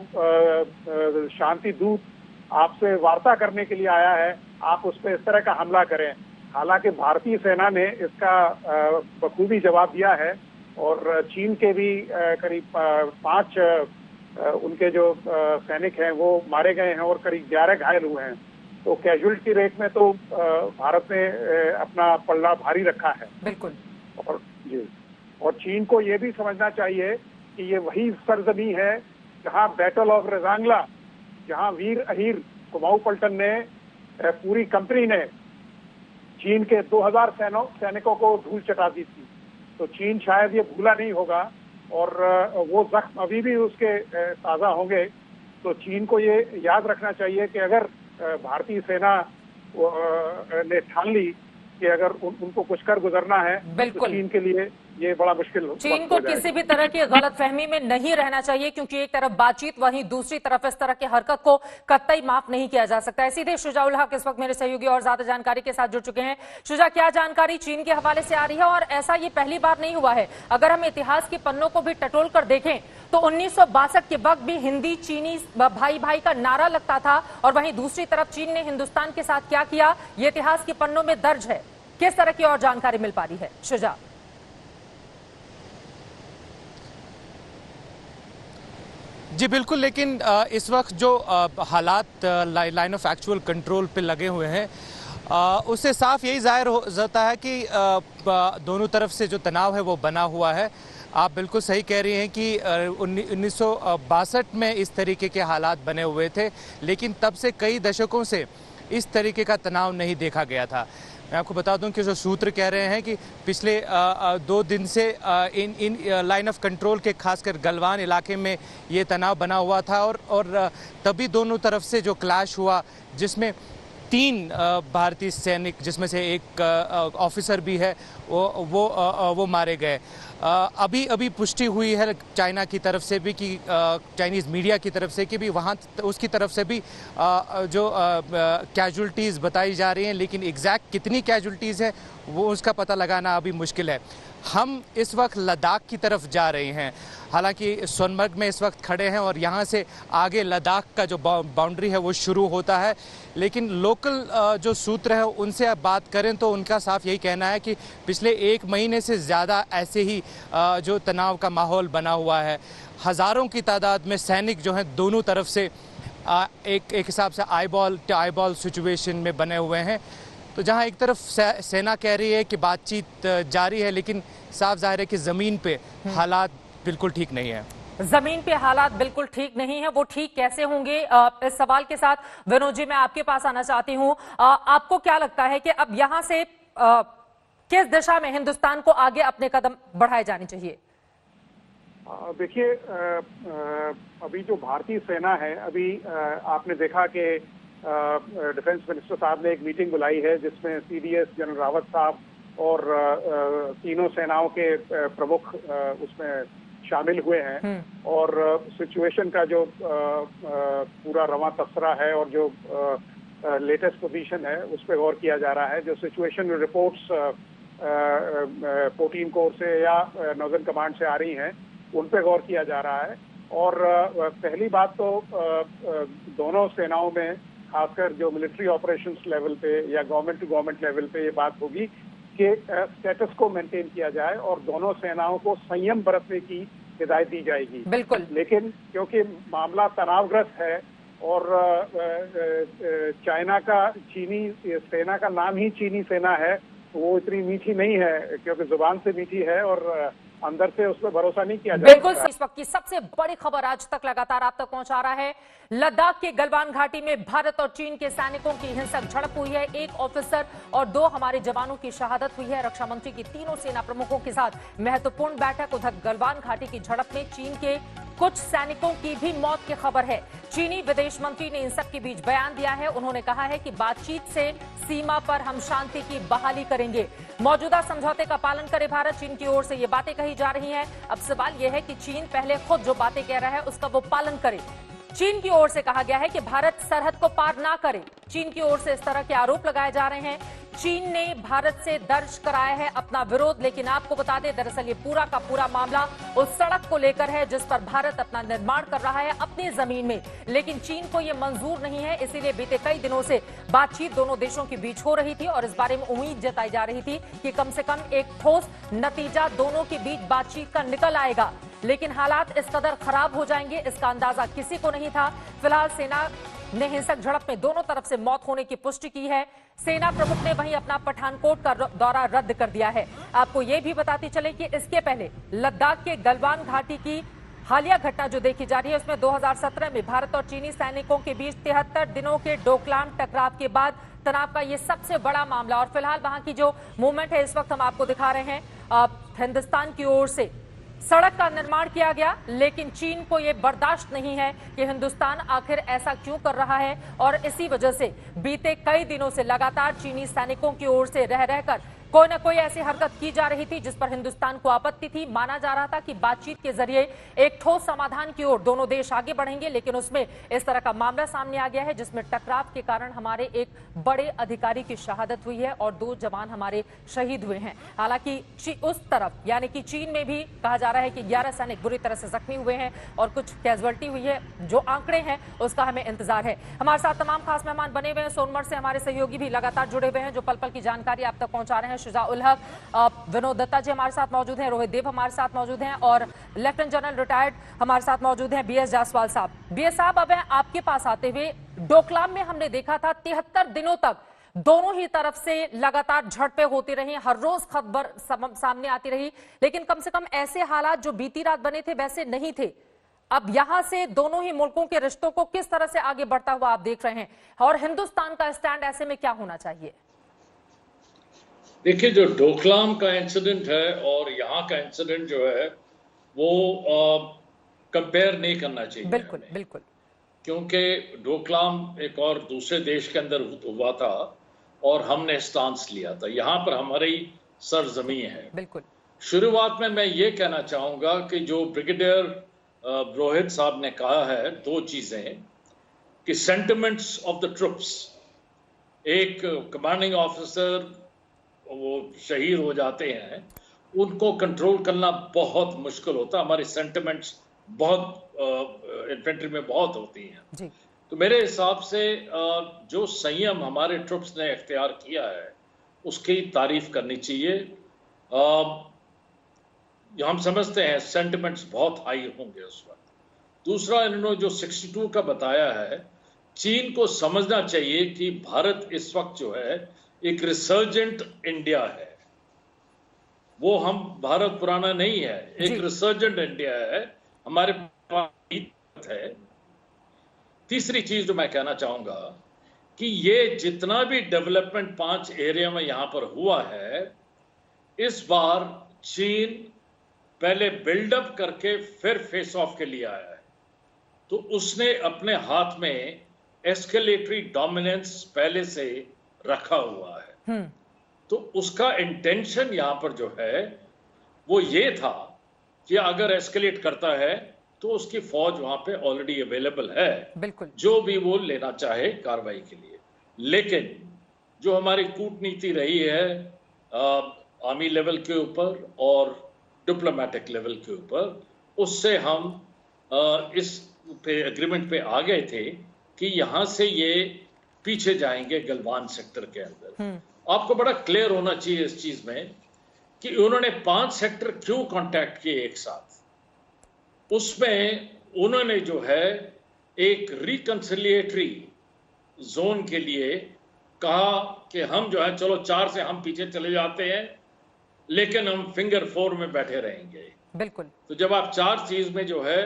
शांति दूत आपसे वार्ता करने के लिए आया है, आप उस पर इस तरह का हमला करें। हालांकि भारतीय सेना ने इसका बखूबी जवाब दिया है, और चीन के भी करीब 5 उनके जो सैनिक हैं वो मारे गए हैं और करीब 11 घायल हुए हैं। तो कैजुअलिटी रेट में तो भारत ने अपना पल्ला भारी रखा है। बिल्कुल। और चीन को ये भी समझना चाहिए कि ये वही सरजमी है जहां बैटल ऑफ रेजांगला, जहां वीर अहीर कुमाऊं पलटन ने, पूरी कंपनी ने चीन के 2000 सैनिकों को धूल चटा दी थी। तो चीन शायद ये भूला नहीं होगा और वो जख्म अभी भी उसके ताज़ा होंगे। तो चीन को ये याद रखना चाहिए कि अगर भारतीय सेना ने ठान ली कि अगर उनको कुछ कर गुजरना है तो चीन के लिए ये बड़ा मुश्किल हो। चीन को किसी भी तरह की गलतफहमी में नहीं रहना चाहिए, क्योंकि एक तरफ बातचीत, वहीं दूसरी तरफ इस तरह की हरकत को कतई माफ नहीं किया जा सकता है। सीधे शुजाउल हक इस वक्त मेरे सहयोगी और ज्यादा जानकारी के साथ जुड़ चुके हैं। शुजा, क्या जानकारी चीन के हवाले से आ रही है? और ऐसा ये पहली बार नहीं हुआ है। अगर हम इतिहास के पन्नों को भी टटोल कर देखें तो 1962 के वक्त भी हिंदी चीनी भाई भाई का नारा लगता था, और वहीं दूसरी तरफ चीन ने हिंदुस्तान के साथ क्या किया ये इतिहास के पन्नों में दर्ज है। किस तरह की और जानकारी मिल पा रही है शुजा? जी बिल्कुल, लेकिन इस वक्त जो हालात लाइन ऑफ एक्चुअल कंट्रोल पे लगे हुए हैं उससे साफ यही जाहिर होता है कि दोनों तरफ से जो तनाव है वो बना हुआ है। आप बिल्कुल सही कह रही हैं कि 1962 में इस तरीके के हालात बने हुए थे, लेकिन तब से कई दशकों से इस तरीके का तनाव नहीं देखा गया था। मैं आपको बता दूं कि जो सूत्र कह रहे हैं कि पिछले 2 दिन से इन लाइन ऑफ कंट्रोल के खासकर गलवान इलाके में ये तनाव बना हुआ था, और तभी दोनों तरफ से जो क्लैश हुआ जिसमें 3 भारतीय सैनिक, जिसमें से एक ऑफिसर भी है, वो मारे गए। अभी पुष्टि हुई है चाइना की तरफ से भी कि चाइनीज़ मीडिया की तरफ से कि भी वहाँ उसकी तरफ से भी जो कैजुअल्टीज़ बताई जा रही हैं, लेकिन एग्जैक्ट कितनी कैजुअल्टीज़ है वो उसका पता लगाना अभी मुश्किल है। हम इस वक्त लद्दाख की तरफ जा रहे हैं, हालांकि सोनमर्ग में इस वक्त खड़े हैं और यहाँ से आगे लद्दाख का जो बाउंड्री है वो शुरू होता है, लेकिन लोकल जो सूत्र है उनसे अब बात करें तो उनका साफ यही कहना है कि पिछले 1 महीने से ज़्यादा ऐसे ही जो तनाव का माहौल बना हुआ है। हज़ारों की तादाद में सैनिक जो हैं दोनों तरफ से एक हिसाब से आईबॉल टू आईबॉल सिचुएशन में बने हुए हैं। तो जहां एक तरफ सेना कह रही है कि बातचीत जारी है, लेकिन साफ जाहिर है कि ज़मीन पे हालात बिल्कुल ठीक नहीं है। जमीन पे हालात बिल्कुल ठीक नहीं है। वो ठीक कैसे होंगे? इस सवाल के साथ विनोद जी मैं आपके पास आना चाहती हूँ। आपको क्या लगता है कि अब यहाँ से किस दिशा में हिंदुस्तान को आगे अपने कदम बढ़ाए जाने चाहिए? देखिए, अभी जो भारतीय सेना है, अभी आपने देखा कि डिफेंस मिनिस्टर साहब ने एक मीटिंग बुलाई है जिसमें सीडीएस जनरल रावत साहब और तीनों सेनाओं के प्रमुख उसमें शामिल हुए हैं, और सिचुएशन का जो पूरा रवां तस्रा है और जो लेटेस्ट पोजीशन है उस पर गौर किया जा रहा है। जो सिचुएशन रिपोर्ट्स 14 कोर से या नॉर्दर्न कमांड से आ रही हैं उन पर गौर किया जा रहा है। और पहली बात तो दोनों सेनाओं में, खासकर जो मिलिट्री ऑपरेशंस लेवल पे या गवर्नमेंट टू गवर्नमेंट लेवल पे, ये बात होगी कि स्टेटस को मेंटेन किया जाए और दोनों सेनाओं को संयम बरतने की हिदायत दी जाएगी। बिल्कुल। लेकिन क्योंकि मामला तनावग्रस्त है और चाइना का चीनी सेना का नाम ही चीनी सेना है, वो इतनी मीठी नहीं है क्योंकि जुबान से मीठी है और अंदर से उस पर भरोसा नहीं किया जा बिल्कुल। इस वक्त की सबसे बड़ी खबर आज तक लगातार आप तक पहुंचा रहा है। लद्दाख के गलवान घाटी में भारत और चीन के सैनिकों की हिंसक झड़प हुई है। 1 ऑफिसर और 2 हमारे जवानों की शहादत हुई है। रक्षा मंत्री की तीनों सेना प्रमुखों के साथ महत्वपूर्ण बैठक। उधर गलवान घाटी की झड़प में चीन के कुछ सैनिकों की भी मौत की खबर है। चीनी विदेश मंत्री ने इन सब के बीच बयान दिया है। उन्होंने कहा है कि बातचीत से सीमा पर हम शांति की बहाली करेंगे। मौजूदा समझौते का पालन करे भारत, चीन की ओर से ये बातें कही जा रही हैं। अब सवाल यह है कि चीन पहले खुद जो बातें कह रहा है उसका वो पालन करे। चीन की ओर से कहा गया है कि भारत सरहद को पार ना करे। चीन की ओर से इस तरह के आरोप लगाए जा रहे हैं। चीन ने भारत से दर्ज कराया है अपना विरोध, लेकिन आपको बता दें दरअसल ये पूरा का पूरा मामला उस सड़क को लेकर है जिस पर भारत अपना निर्माण कर रहा है अपनी जमीन में, लेकिन चीन को ये मंजूर नहीं है। इसीलिए बीते कई दिनों से बातचीत दोनों देशों के बीच हो रही थी और इस बारे में उम्मीद जताई जा रही थी कि कम से कम एक ठोस नतीजा दोनों के बीच बातचीत का निकल आएगा, लेकिन हालात इस कदर खराब हो जाएंगे इसका अंदाजा किसी को नहीं था। फिलहाल सेना ने हिंसक झड़प में दोनों तरफ से मौत होने की पुष्टि की है। सेना प्रमुख ने वहीं अपना पठानकोट का दौरा रद्द कर दिया है। आपको ये भी बताती चले कि इसके पहले लद्दाख के गलवान घाटी की हालिया घटना जो देखी जा रही है उसमें 2017 में भारत और चीनी सैनिकों के बीच 73 दिनों के डोकलाम टकराव के बाद तनाव का ये सबसे बड़ा मामला। और फिलहाल वहां की जो मूवमेंट है इस वक्त हम आपको दिखा रहे हैं। हिंदुस्तान की ओर से सड़क का निर्माण किया गया, लेकिन चीन को यह बर्दाश्त नहीं है कि हिंदुस्तान आखिर ऐसा क्यों कर रहा है। और इसी वजह से बीते कई दिनों से लगातार चीनी सैनिकों की ओर से रह रहकर कोई न कोई ऐसी हरकत की जा रही थी जिस पर हिंदुस्तान को आपत्ति थी। माना जा रहा था कि बातचीत के जरिए एक ठोस समाधान की ओर दोनों देश आगे बढ़ेंगे, लेकिन उसमें इस तरह का मामला सामने आ गया है जिसमें टकराव के कारण हमारे एक बड़े अधिकारी की शहादत हुई है और 2 जवान हमारे शहीद हुए हैं। हालांकि उस तरफ यानी कि चीन में भी कहा जा रहा है कि 11 सैनिक बुरी तरह से जख्मी हुए हैं और कुछ कैजुअल्टी हुई है। जो आंकड़े हैं उसका हमें इंतजार है। हमारे साथ तमाम खास मेहमान बने हुए हैं। सोनमर्ग से हमारे सहयोगी भी लगातार जुड़े हुए हैं जो पल पल की जानकारी आप तक पहुंचा रहे हैं। शुजा उल हक, विनोद दत्ता जी हमारे साथ मौजूद हैं, रोहित देव हमारे साथ मौजूद हैं और लेफ्टिनेंट जनरल रिटायर्ड हमारे साथ मौजूद हैं बीएस जायसवाल साहब। बीएस साहब, अब आपके पास आते हुए, डोकलाम में हमने देखा था 73 दिनों तक दोनों ही तरफ से लगातार झड़पें होती रही, हर रोज खबर सामने आती रही, लेकिन कम से कम ऐसे हालात जो बीती रात बने थे वैसे नहीं थे। अब यहां से दोनों ही मुल्कों के रिश्तों को किस तरह से आगे बढ़ता हुआ आप देख रहे हैं और हिंदुस्तान का स्टैंड ऐसे में क्या होना चाहिए? देखिए, जो डोकलाम का इंसिडेंट है और यहाँ का इंसिडेंट जो है वो कंपेयर नहीं करना चाहिए। बिल्कुल बिल्कुल, क्योंकि डोकलाम एक और दूसरे देश के अंदर हुआ था और हमने स्टांस लिया था। यहाँ पर हमारी सरजमी है। बिल्कुल। शुरुआत में मैं ये कहना चाहूंगा कि जो ब्रिगेडियर रोहित साहब ने कहा है 2 चीजें, कि सेंटिमेंट्स ऑफ द ट्रुप्स, एक कमांडिंग ऑफिसर वो शहीद हो जाते हैं, उनको कंट्रोल करना बहुत मुश्किल होता है। हमारी सेंटिमेंट्स बहुत इन्फेंट्री में बहुत होती हैं जी। तो मेरे हिसाब से जो संयम हमारे ट्रुप्स ने इख्तियार किया है उसकी तारीफ करनी चाहिए। हम समझते हैं सेंटिमेंट्स बहुत हाई होंगे उस वक्त। दूसरा, इन्होंने जो 62 का बताया है, चीन को समझना चाहिए कि भारत इस वक्त जो है एक रिसर्जेंट इंडिया है। वो हम भारत पुराना नहीं है, एक रिसर्जेंट इंडिया है, हमारे पास है। तीसरी चीज जो मैं कहना चाहूंगा कि ये जितना भी डेवलपमेंट 5 एरिया में यहां पर हुआ है, इस बार चीन पहले बिल्डअप करके फिर फेस ऑफ के लिए आया है। तो उसने अपने हाथ में एस्केलेटरी डोमिनेंस पहले से रखा हुआ है। तो उसका इंटेंशन यहां पर जो है वो ये था कि अगर एस्केलेट करता है तो उसकी फौज वहां पे ऑलरेडी अवेलेबल है, बिल्कुल, जो भी वो लेना चाहे कार्रवाई के लिए। लेकिन जो हमारी कूटनीति रही है आर्मी लेवल के ऊपर और डिप्लोमेटिक लेवल के ऊपर, उससे हम इस पे एग्रीमेंट पे आ गए थे कि यहां से ये पीछे जाएंगे गलवान सेक्टर के अंदर। आपको बड़ा क्लियर होना चाहिए इस चीज में कि उन्होंने 5 सेक्टर क्यों कांटेक्ट किए एक साथ। उसमें उन्होंने जो है एक रिकंसिलिएटरी जोन के लिए कहा कि हम जो है चलो 4 से हम पीछे चले जाते हैं, लेकिन हम फिंगर 4 में बैठे रहेंगे। बिल्कुल। तो जब आप 4 चीज में जो है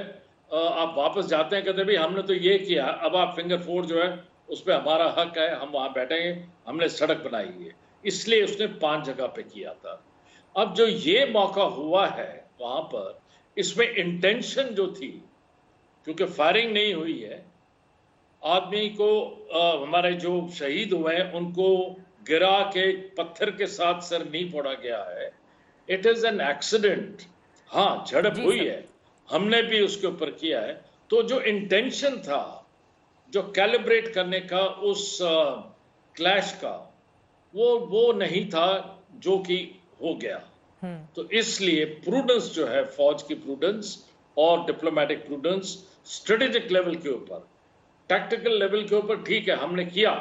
आप वापस जाते हैं, कहते भाई हमने तो ये किया, अब आप फिंगर 4 जो है उस पर हमारा हक है, हम वहां बैठेंगे, हमने सड़क बनाई है। इसलिए उसने 5 जगह पे किया था। अब जो ये मौका हुआ है वहां पर, इसमें इंटेंशन जो थी, क्योंकि फायरिंग नहीं हुई है, आदमी को हमारे जो शहीद हुए हैं उनको गिरा के पत्थर के साथ सर नहीं फोड़ा गया है। It is an accident. हाँ, झड़प हुई है, हमने भी उसके ऊपर किया है। तो जो इंटेंशन था, जो कैलिब्रेट करने का उस क्लैश का, वो नहीं था जो कि हो गया। तो इसलिए प्रूडेंस जो है, फौज की प्रूडेंस और डिप्लोमेटिक प्रूडेंस, स्ट्रेटेजिक लेवल के ऊपर, टैक्टिकल लेवल के ऊपर ठीक है, हमने किया,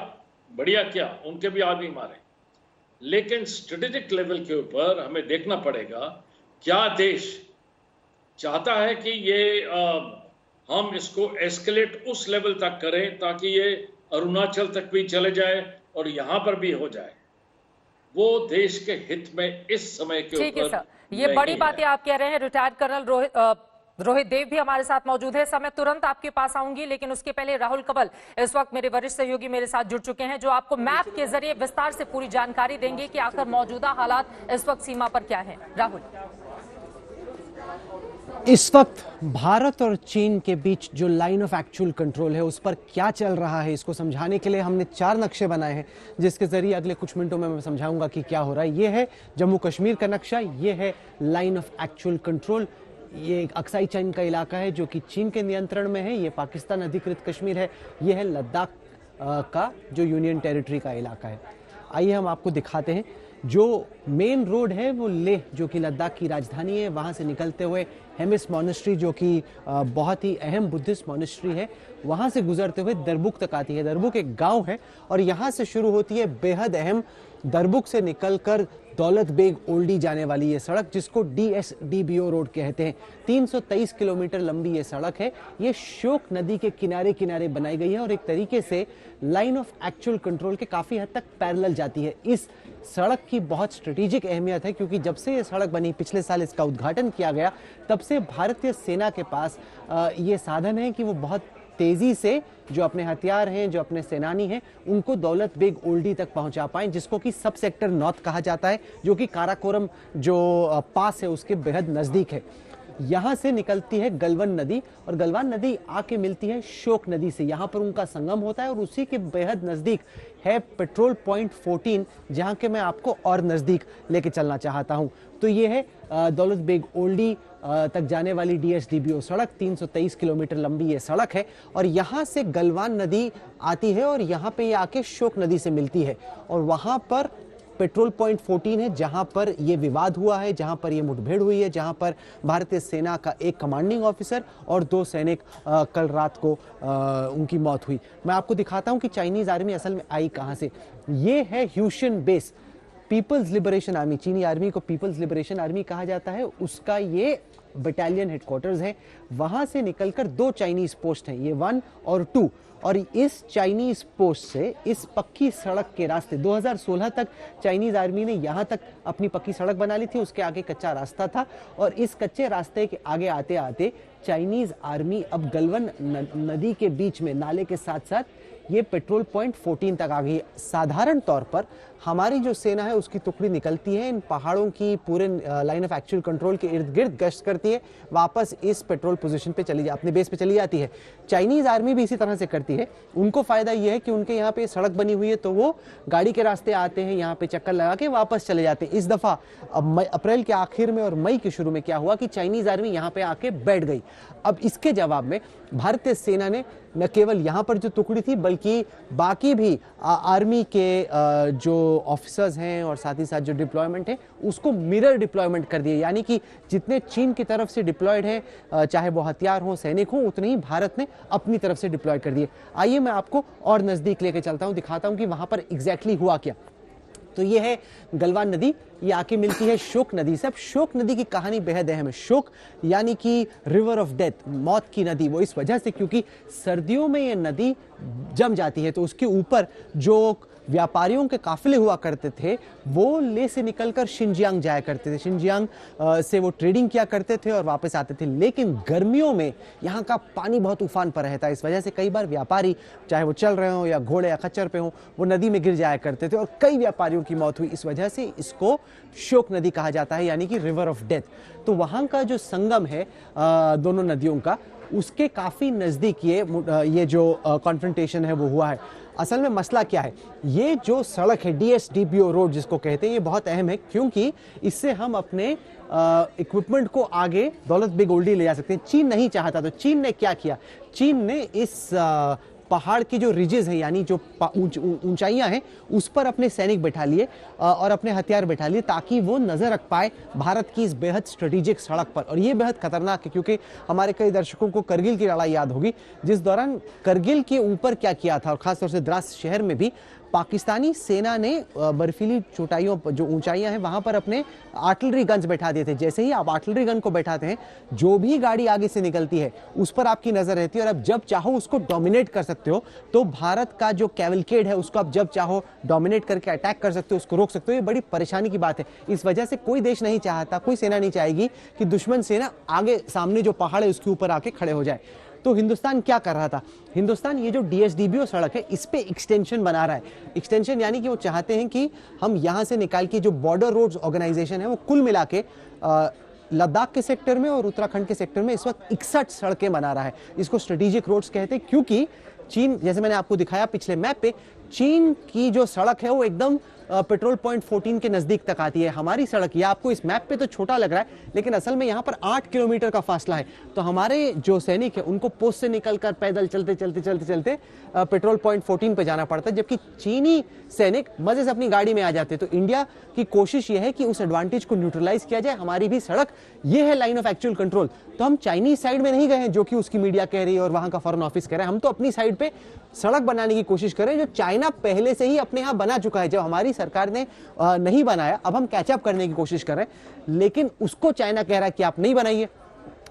बढ़िया किया, उनके भी आदमी मारे, लेकिन स्ट्रेटेजिक लेवल के ऊपर हमें देखना पड़ेगा क्या देश चाहता है कि ये हम इसको एस्केलेट उस लेवल तक करें ताकि ये अरुणाचल तक भी चले जाए और यहां पर भी हो जाए। वो देश के हित में इस समय के ऊपर। ठीक है सर, ये बड़ी बातें आप कह रहे हैं। रिटायर्ड कर्नल रोहित देव भी हमारे साथ मौजूद है। सर, मैं तुरंत आपके पास आऊंगी, लेकिन उसके पहले राहुल कबल इस वक्त मेरे वरिष्ठ सहयोगी मेरे साथ जुड़ चुके हैं, जो आपको मैप के जरिए विस्तार से पूरी जानकारी देंगे कि आखिर मौजूदा हालात इस वक्त सीमा पर क्या है। राहुल। इस वक्त भारत और चीन के बीच जो लाइन ऑफ एक्चुअल कंट्रोल है उस पर क्या चल रहा है, इसको समझाने के लिए हमने 4 नक्शे बनाए हैं, जिसके जरिए अगले कुछ मिनटों में मैं समझाऊंगा कि क्या हो रहा है। ये है जम्मू कश्मीर का नक्शा, ये है लाइन ऑफ एक्चुअल कंट्रोल। ये एक अक्साई चीन का इलाका है जो कि चीन के नियंत्रण में है, ये पाकिस्तान अधिकृत कश्मीर है, ये है लद्दाख का जो यूनियन टेरिटरी का इलाका है। आइए हम आपको दिखाते हैं। जो मेन रोड है वो लेह, जो कि लद्दाख की राजधानी है, वहाँ से निकलते हुए हेमिस मॉनेस्ट्री, जो कि बहुत ही अहम बुद्धिस्ट मॉनेस्ट्री है, वहाँ से गुजरते हुए दरबुक तक आती है। दरबुक एक गांव है और यहाँ से शुरू होती है बेहद अहम दरबुक से निकलकर दौलत बेग ओल्डी जाने वाली ये सड़क, जिसको DSDBO रोड कहते हैं। 323 किलोमीटर लंबी ये सड़क है। ये श्योक नदी के किनारे किनारे बनाई गई है और एक तरीके से लाइन ऑफ एक्चुअल कंट्रोल के काफ़ी हद तक पैरेलल जाती है। इस सड़क की बहुत स्ट्रेटेजिक अहमियत है क्योंकि जब से ये सड़क बनी, पिछले साल इसका उद्घाटन किया गया, तब से भारतीय सेना के पास ये साधन है कि वो बहुत तेजी से जो अपने हथियार हैं, जो अपने सेनानी हैं, उनको दौलत बेग ओल्डी तक पहुंचा पाएं, जिसको कि सब सेक्टर नॉर्थ कहा जाता है, जो कि काराकोरम जो पास है उसके बेहद नजदीक है। यहाँ से निकलती है गलवान नदी और गलवान नदी आके मिलती है श्योक नदी से, यहाँ पर उनका संगम होता है और उसी के बेहद नजदीक है पेट्रोल पॉइंट 14, जहाँ के मैं आपको और नजदीक लेके चलना चाहता हूँ। तो ये है दौलत बेग ओल्डी तक जाने वाली DSDBO सड़क। 323 किलोमीटर लंबी ये सड़क है और यहाँ से गलवान नदी आती है और यहाँ पे ये आके श्योक नदी से मिलती है और वहाँ पर पेट्रोल पॉइंट 14 है, जहां पर यह विवाद हुआ है, जहां पर यह मुठभेड़ हुई है, जहां पर भारतीय सेना का एक कमांडिंग ऑफिसर और 2 सैनिक कल रात को उनकी मौत हुई। मैं आपको दिखाता हूं कि चाइनीज आर्मी असल में आई कहां से। ये है ह्यूशन बेस, पीपल्स लिबरेशन आर्मी, चीनी आर्मी को पीपल्स लिबरेशन आर्मी कहा जाता है, उसका ये बटालियन हेडक्वार्टर्स है। वहां से निकलकर 2 चाइनीज पोस्ट हैं, ये 1 और 2, और इस चाइनीज पोस्ट से इस पक्की सड़क के रास्ते 2016 तक चाइनीज आर्मी ने यहां तक अपनी पक्की सड़क बना ली थी, उसके आगे कच्चा रास्ता था और इस कच्चे रास्ते के आगे आते आते चाइनीज आर्मी अब गलवान नदी के बीच में नाले के साथ साथ ये पेट्रोल पॉइंट 14 तक आ गई। साधारण तौर पर हमारी जो सेना है उसकी टुकड़ी निकलती है, इन पहाड़ों की पूरे लाइन ऑफ एक्चुअल कंट्रोल के इर्द गिर्द गश्त करती है, वापस इस पेट्रोल पोजीशन पे चली अपने बेस पे चली जाती है। चाइनीज आर्मी भी इसी तरह से करती है। उनको फायदा यह है कि उनके यहाँ पे सड़क बनी हुई है तो वो गाड़ी के रास्ते आते हैं, यहाँ पे चक्कर लगा के वापस चले जाते हैं। इस दफा अप्रैल के आखिर में और मई के शुरू में क्या हुआ कि चाइनीज आर्मी यहाँ पे आके बैठ गई। अब इसके जवाब में भारतीय सेना ने न केवल यहाँ पर जो टुकड़ी थी बल्कि बाकी भी आर्मी के जो ऑफिसर्स हैं और साथ ही साथ जो डिप्लॉयमेंट है उसको मिरर डिप्लॉयमेंट कर दिए, यानी कि जितने चीन की तरफ से डिप्लॉयड हैं, चाहे वो हथियार हो, सैनिक हो, उतने ही भारत ने अपनी तरफ से डिप्लॉय कर दिए। आइए मैं आपको और नजदीक लेके चलता हूं, दिखाता हूं कि वहां पर एग्जैक्टली हुआ क्या। तो ये है गलवान नदी, ये आके मिलती है श्योक नदी से। अब श्योक नदी की कहानी बेहद अहम है। श्योक यानी कि रिवर ऑफ डेथ, मौत की नदी, वो इस वजह से क्योंकि सर्दियों में ये नदी जम जाती है तो उसके ऊपर जो व्यापारियों के काफिले हुआ करते थे वो ले से निकलकर शिनजियांग जाया करते थे, शिनजियांग से वो ट्रेडिंग किया करते थे और वापस आते थे। लेकिन गर्मियों में यहाँ का पानी बहुत उफान पर रहता है, इस वजह से कई बार व्यापारी चाहे वो चल रहे हो या घोड़े या खच्चर पे हो वो नदी में गिर जाया करते थे और कई व्यापारियों की मौत हुई। इस वजह से इसको श्योक नदी कहा जाता है, यानी कि रिवर ऑफ डेथ। तो वहाँ का जो संगम है दोनों नदियों का, उसके काफी नजदीक ये जो कॉन्फ्रंटेशन है वो हुआ है। असल में मसला क्या है, ये जो सड़क है DSDBO रोड जिसको कहते हैं, ये बहुत अहम है क्योंकि इससे हम अपने इक्विपमेंट को आगे दौलत बेग ओल्डी ले जा सकते हैं। चीन नहीं चाहता, तो चीन ने क्या किया, चीन ने इस पहाड़ की जो रिजेस हैं यानी जो ऊंचाइयां हैं उस पर अपने सैनिक बैठा लिए और अपने हथियार बैठा लिए ताकि वो नजर रख पाए भारत की इस बेहद स्ट्रेटेजिक सड़क पर। और ये बेहद खतरनाक है क्योंकि हमारे कई दर्शकों को करगिल की लड़ाई याद होगी, जिस दौरान करगिल के ऊपर क्या किया था और खासतौर से द्रास शहर में भी पाकिस्तानी सेना ने बर्फीली चोटाइयों पर जो ऊंचाइयां हैं वहां पर अपने आर्टिलरी गन्स बैठा दिए थे। जैसे ही आप आर्टिलरी गन को बैठाते हैं, जो भी गाड़ी आगे से निकलती है उस पर आपकी नजर रहती है और अब जब चाहो उसको डोमिनेट कर सकते हो। तो भारत का जो कैवलकेड है उसको आप जब चाहो डोमिनेट करके अटैक कर सकते हो, उसको रोक सकते हो। ये बड़ी परेशानी की बात है। इस वजह से कोई देश नहीं चाहता, कोई सेना नहीं चाहेगी कि दुश्मन सेना आगे सामने जो पहाड़ है उसके ऊपर आके खड़े हो जाए। तो हिंदुस्तान क्या कर रहा था, हिंदुस्तान ये जो DSDBO सड़क है इस पे एक्सटेंशन बना रहा है। एक्सटेंशन यानी कि वो चाहते हैं कि हम यहां से निकाल के जो बॉर्डर रोड्स ऑर्गेनाइजेशन है वो कुल मिला के लद्दाख के सेक्टर में और उत्तराखंड के सेक्टर में इस वक्त 61 सड़कें बना रहा है। इसको स्ट्रेटेजिक रोड्स कहते हैं क्योंकि चीन, जैसे मैंने आपको दिखाया पिछले मैप पे, चीन की जो सड़क है वो एकदम पेट्रोल पॉइंट 14 के नजदीक तक आती है। हमारी सड़क, ये आपको इस मैप पे तो छोटा लग रहा है लेकिन असल में यहाँ पर 8 किलोमीटर का फासला है। तो हमारे जो सैनिक है उनको पोस्ट से निकलकर पैदल चलते चलते चलते चलते पेट्रोल पॉइंट 14 पे जाना पड़ता है, जबकि चीनी सैनिक मजे से अपनी गाड़ी में आ जाते हैं। तो इंडिया की कोशिश ये है कि उस एडवांटेज को न्यूट्रलाइज किया जाए। हमारी भी सड़क ये है लाइन ऑफ एक्चुअल कंट्रोल। तो हम चाइनीज साइड में नहीं गए हैं जो कि उसकी मीडिया कह रही है और वहां का फॉरेन ऑफिस कह रहा है। हम तो अपनी साइड पे सड़क बनाने की कोशिश कर रहे हैं जो चाइना पहले से ही अपने यहां बना चुका है। जब हमारी सरकार ने नहीं बनाया, अब हम कैचअप करने की कोशिश कर रहे हैं, लेकिन उसको चाइना कह रहा है कि आप नहीं बनाइए,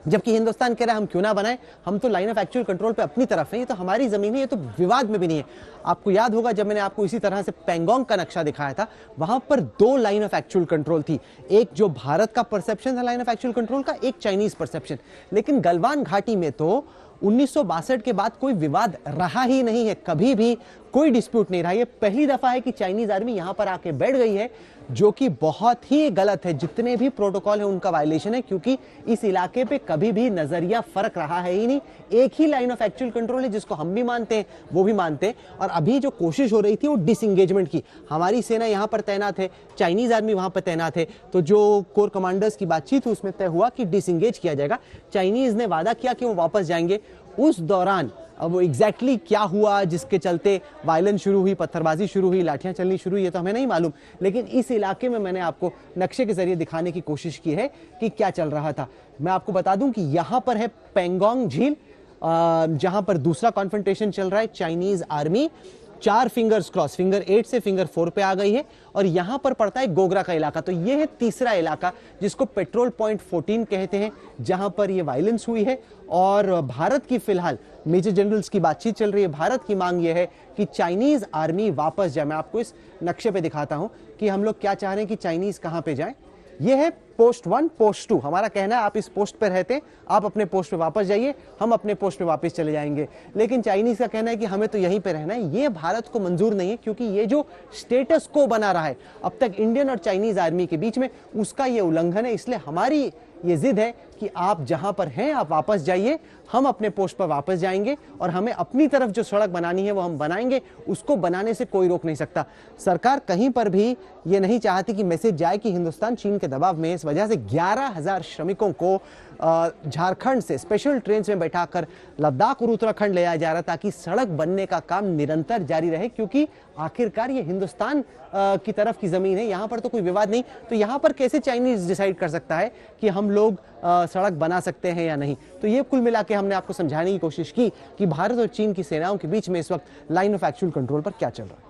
जबकि हिंदुस्तान कह रहा है हम क्यों ना बनाएं, हम तो लाइन ऑफ एक्चुअल कंट्रोल पे अपनी तरफ है। ये तो हमारी जमीन है, ये तो विवाद में भी नहीं है। आपको याद होगा जब मैंने आपको इसी तरह से पेंगोंग का नक्शा दिखाया था, वहां पर 2 लाइन ऑफ एक्चुअल कंट्रोल थी, एक जो भारत का परसेप्शन था लाइन ऑफ एक्चुअल कंट्रोल का, एक चाइनीज परसेप्शन। लेकिन गलवान घाटी में तो 1962 के बाद कोई विवाद रहा ही नहीं है, कभी भी कोई डिस्प्यूट नहीं रहा। ये पहली दफा है कि चाइनीज आर्मी यहां पर आके बैठ गई है, जो कि बहुत ही गलत है। जितने भी प्रोटोकॉल है उनका वायलेशन है, क्योंकि इस इलाके पे कभी भी नजरिया फर्क रहा है ही नहीं। एक ही लाइन ऑफ एक्चुअल कंट्रोल है जिसको हम भी मानते हैं, वो भी मानते हैं। और अभी जो कोशिश हो रही थी वो डिसएंगेजमेंट की, हमारी सेना यहां पर तैनात है, चाइनीज आर्मी वहां पर तैनात है। तो जो कोर कमांडर्स की बातचीत हुई उसमें तय हुआ कि डिसएंगेज किया जाएगा। चाइनीज ने वादा किया कि वो वापस जाएंगे। उस दौरान अब वो एग्जैक्टली क्या हुआ जिसके चलते वायलेंस शुरू हुई, पत्थरबाजी शुरू हुई, लाठियां चलनी शुरू हुई, ये तो हमें नहीं मालूम। लेकिन इस इलाके में मैंने आपको नक्शे के जरिए दिखाने की कोशिश की है कि क्या चल रहा था। मैं आपको बता दूं कि यहां पर है पेंगोंग झील, जहां पर दूसरा कॉन्फ्रंटेशन चल रहा है। Chinese army 4 fingers cross, finger 8 से फिंगर 4 पे आ गई है और यहां पर पड़ता है गोगरा का इलाका। तो यह है तीसरा इलाका जिसको पेट्रोल पॉइंट 14 कहते हैं, जहां पर यह वायलेंस हुई है। और भारत की फिलहाल मेजर जनरल्स की बातचीत चल रही है। भारत की मांग यह है कि चाइनीज आर्मी वापस जाए। मैं आपको इस नक्शे पे दिखाता हूं कि हम लोग क्या चाह रहे हैं कि चाइनीज कहां पे जाए। यह है पोस्ट 1, पोस्ट 2। हमारा कहना है आप इस पोस्ट पर रहते हैं, आप अपने पोस्ट पे वापस जाइए, हम अपने पोस्ट पे वापस चले जाएंगे। लेकिन चाइनीज का कहना है कि हमें तो यहीं पे रहना है। ये भारत को मंजूर नहीं है, क्योंकि ये जो स्टेटस को बना रहा है अब तक इंडियन और चाइनीज आर्मी के बीच में, उसका ये उल्लंघन है। इसलिए हमारी ये जिद है कि आप जहां पर हैं आप वापस जाइए, हम अपने पोस्ट पर वापस जाएंगे और हमें अपनी तरफ जो सड़क बनानी है वो हम बनाएंगे। उसको बनाने से कोई रोक नहीं सकता। सरकार कहीं पर भी ये नहीं चाहती कि मैसेज जाए कि हिंदुस्तान चीन के दबाव में। इस वजह से 11,000 श्रमिकों को झारखंड से स्पेशल ट्रेन में बैठाकर लद्दाख और उत्तराखंड ले जाया जा रहा, ताकि सड़क बनने का काम निरंतर जारी रहे। क्योंकि आखिरकार ये हिंदुस्तान की तरफ की जमीन है, यहां पर तो कोई विवाद नहीं। तो यहां पर कैसे चाइनीज डिसाइड कर सकता है कि हम लोग सड़क बना सकते हैं या नहीं। तो ये कुल मिला के हमने आपको समझाने की कोशिश की कि भारत और चीन की सेनाओं के बीच में इस वक्त लाइन ऑफ एक्चुअल कंट्रोल पर क्या चल रहा है।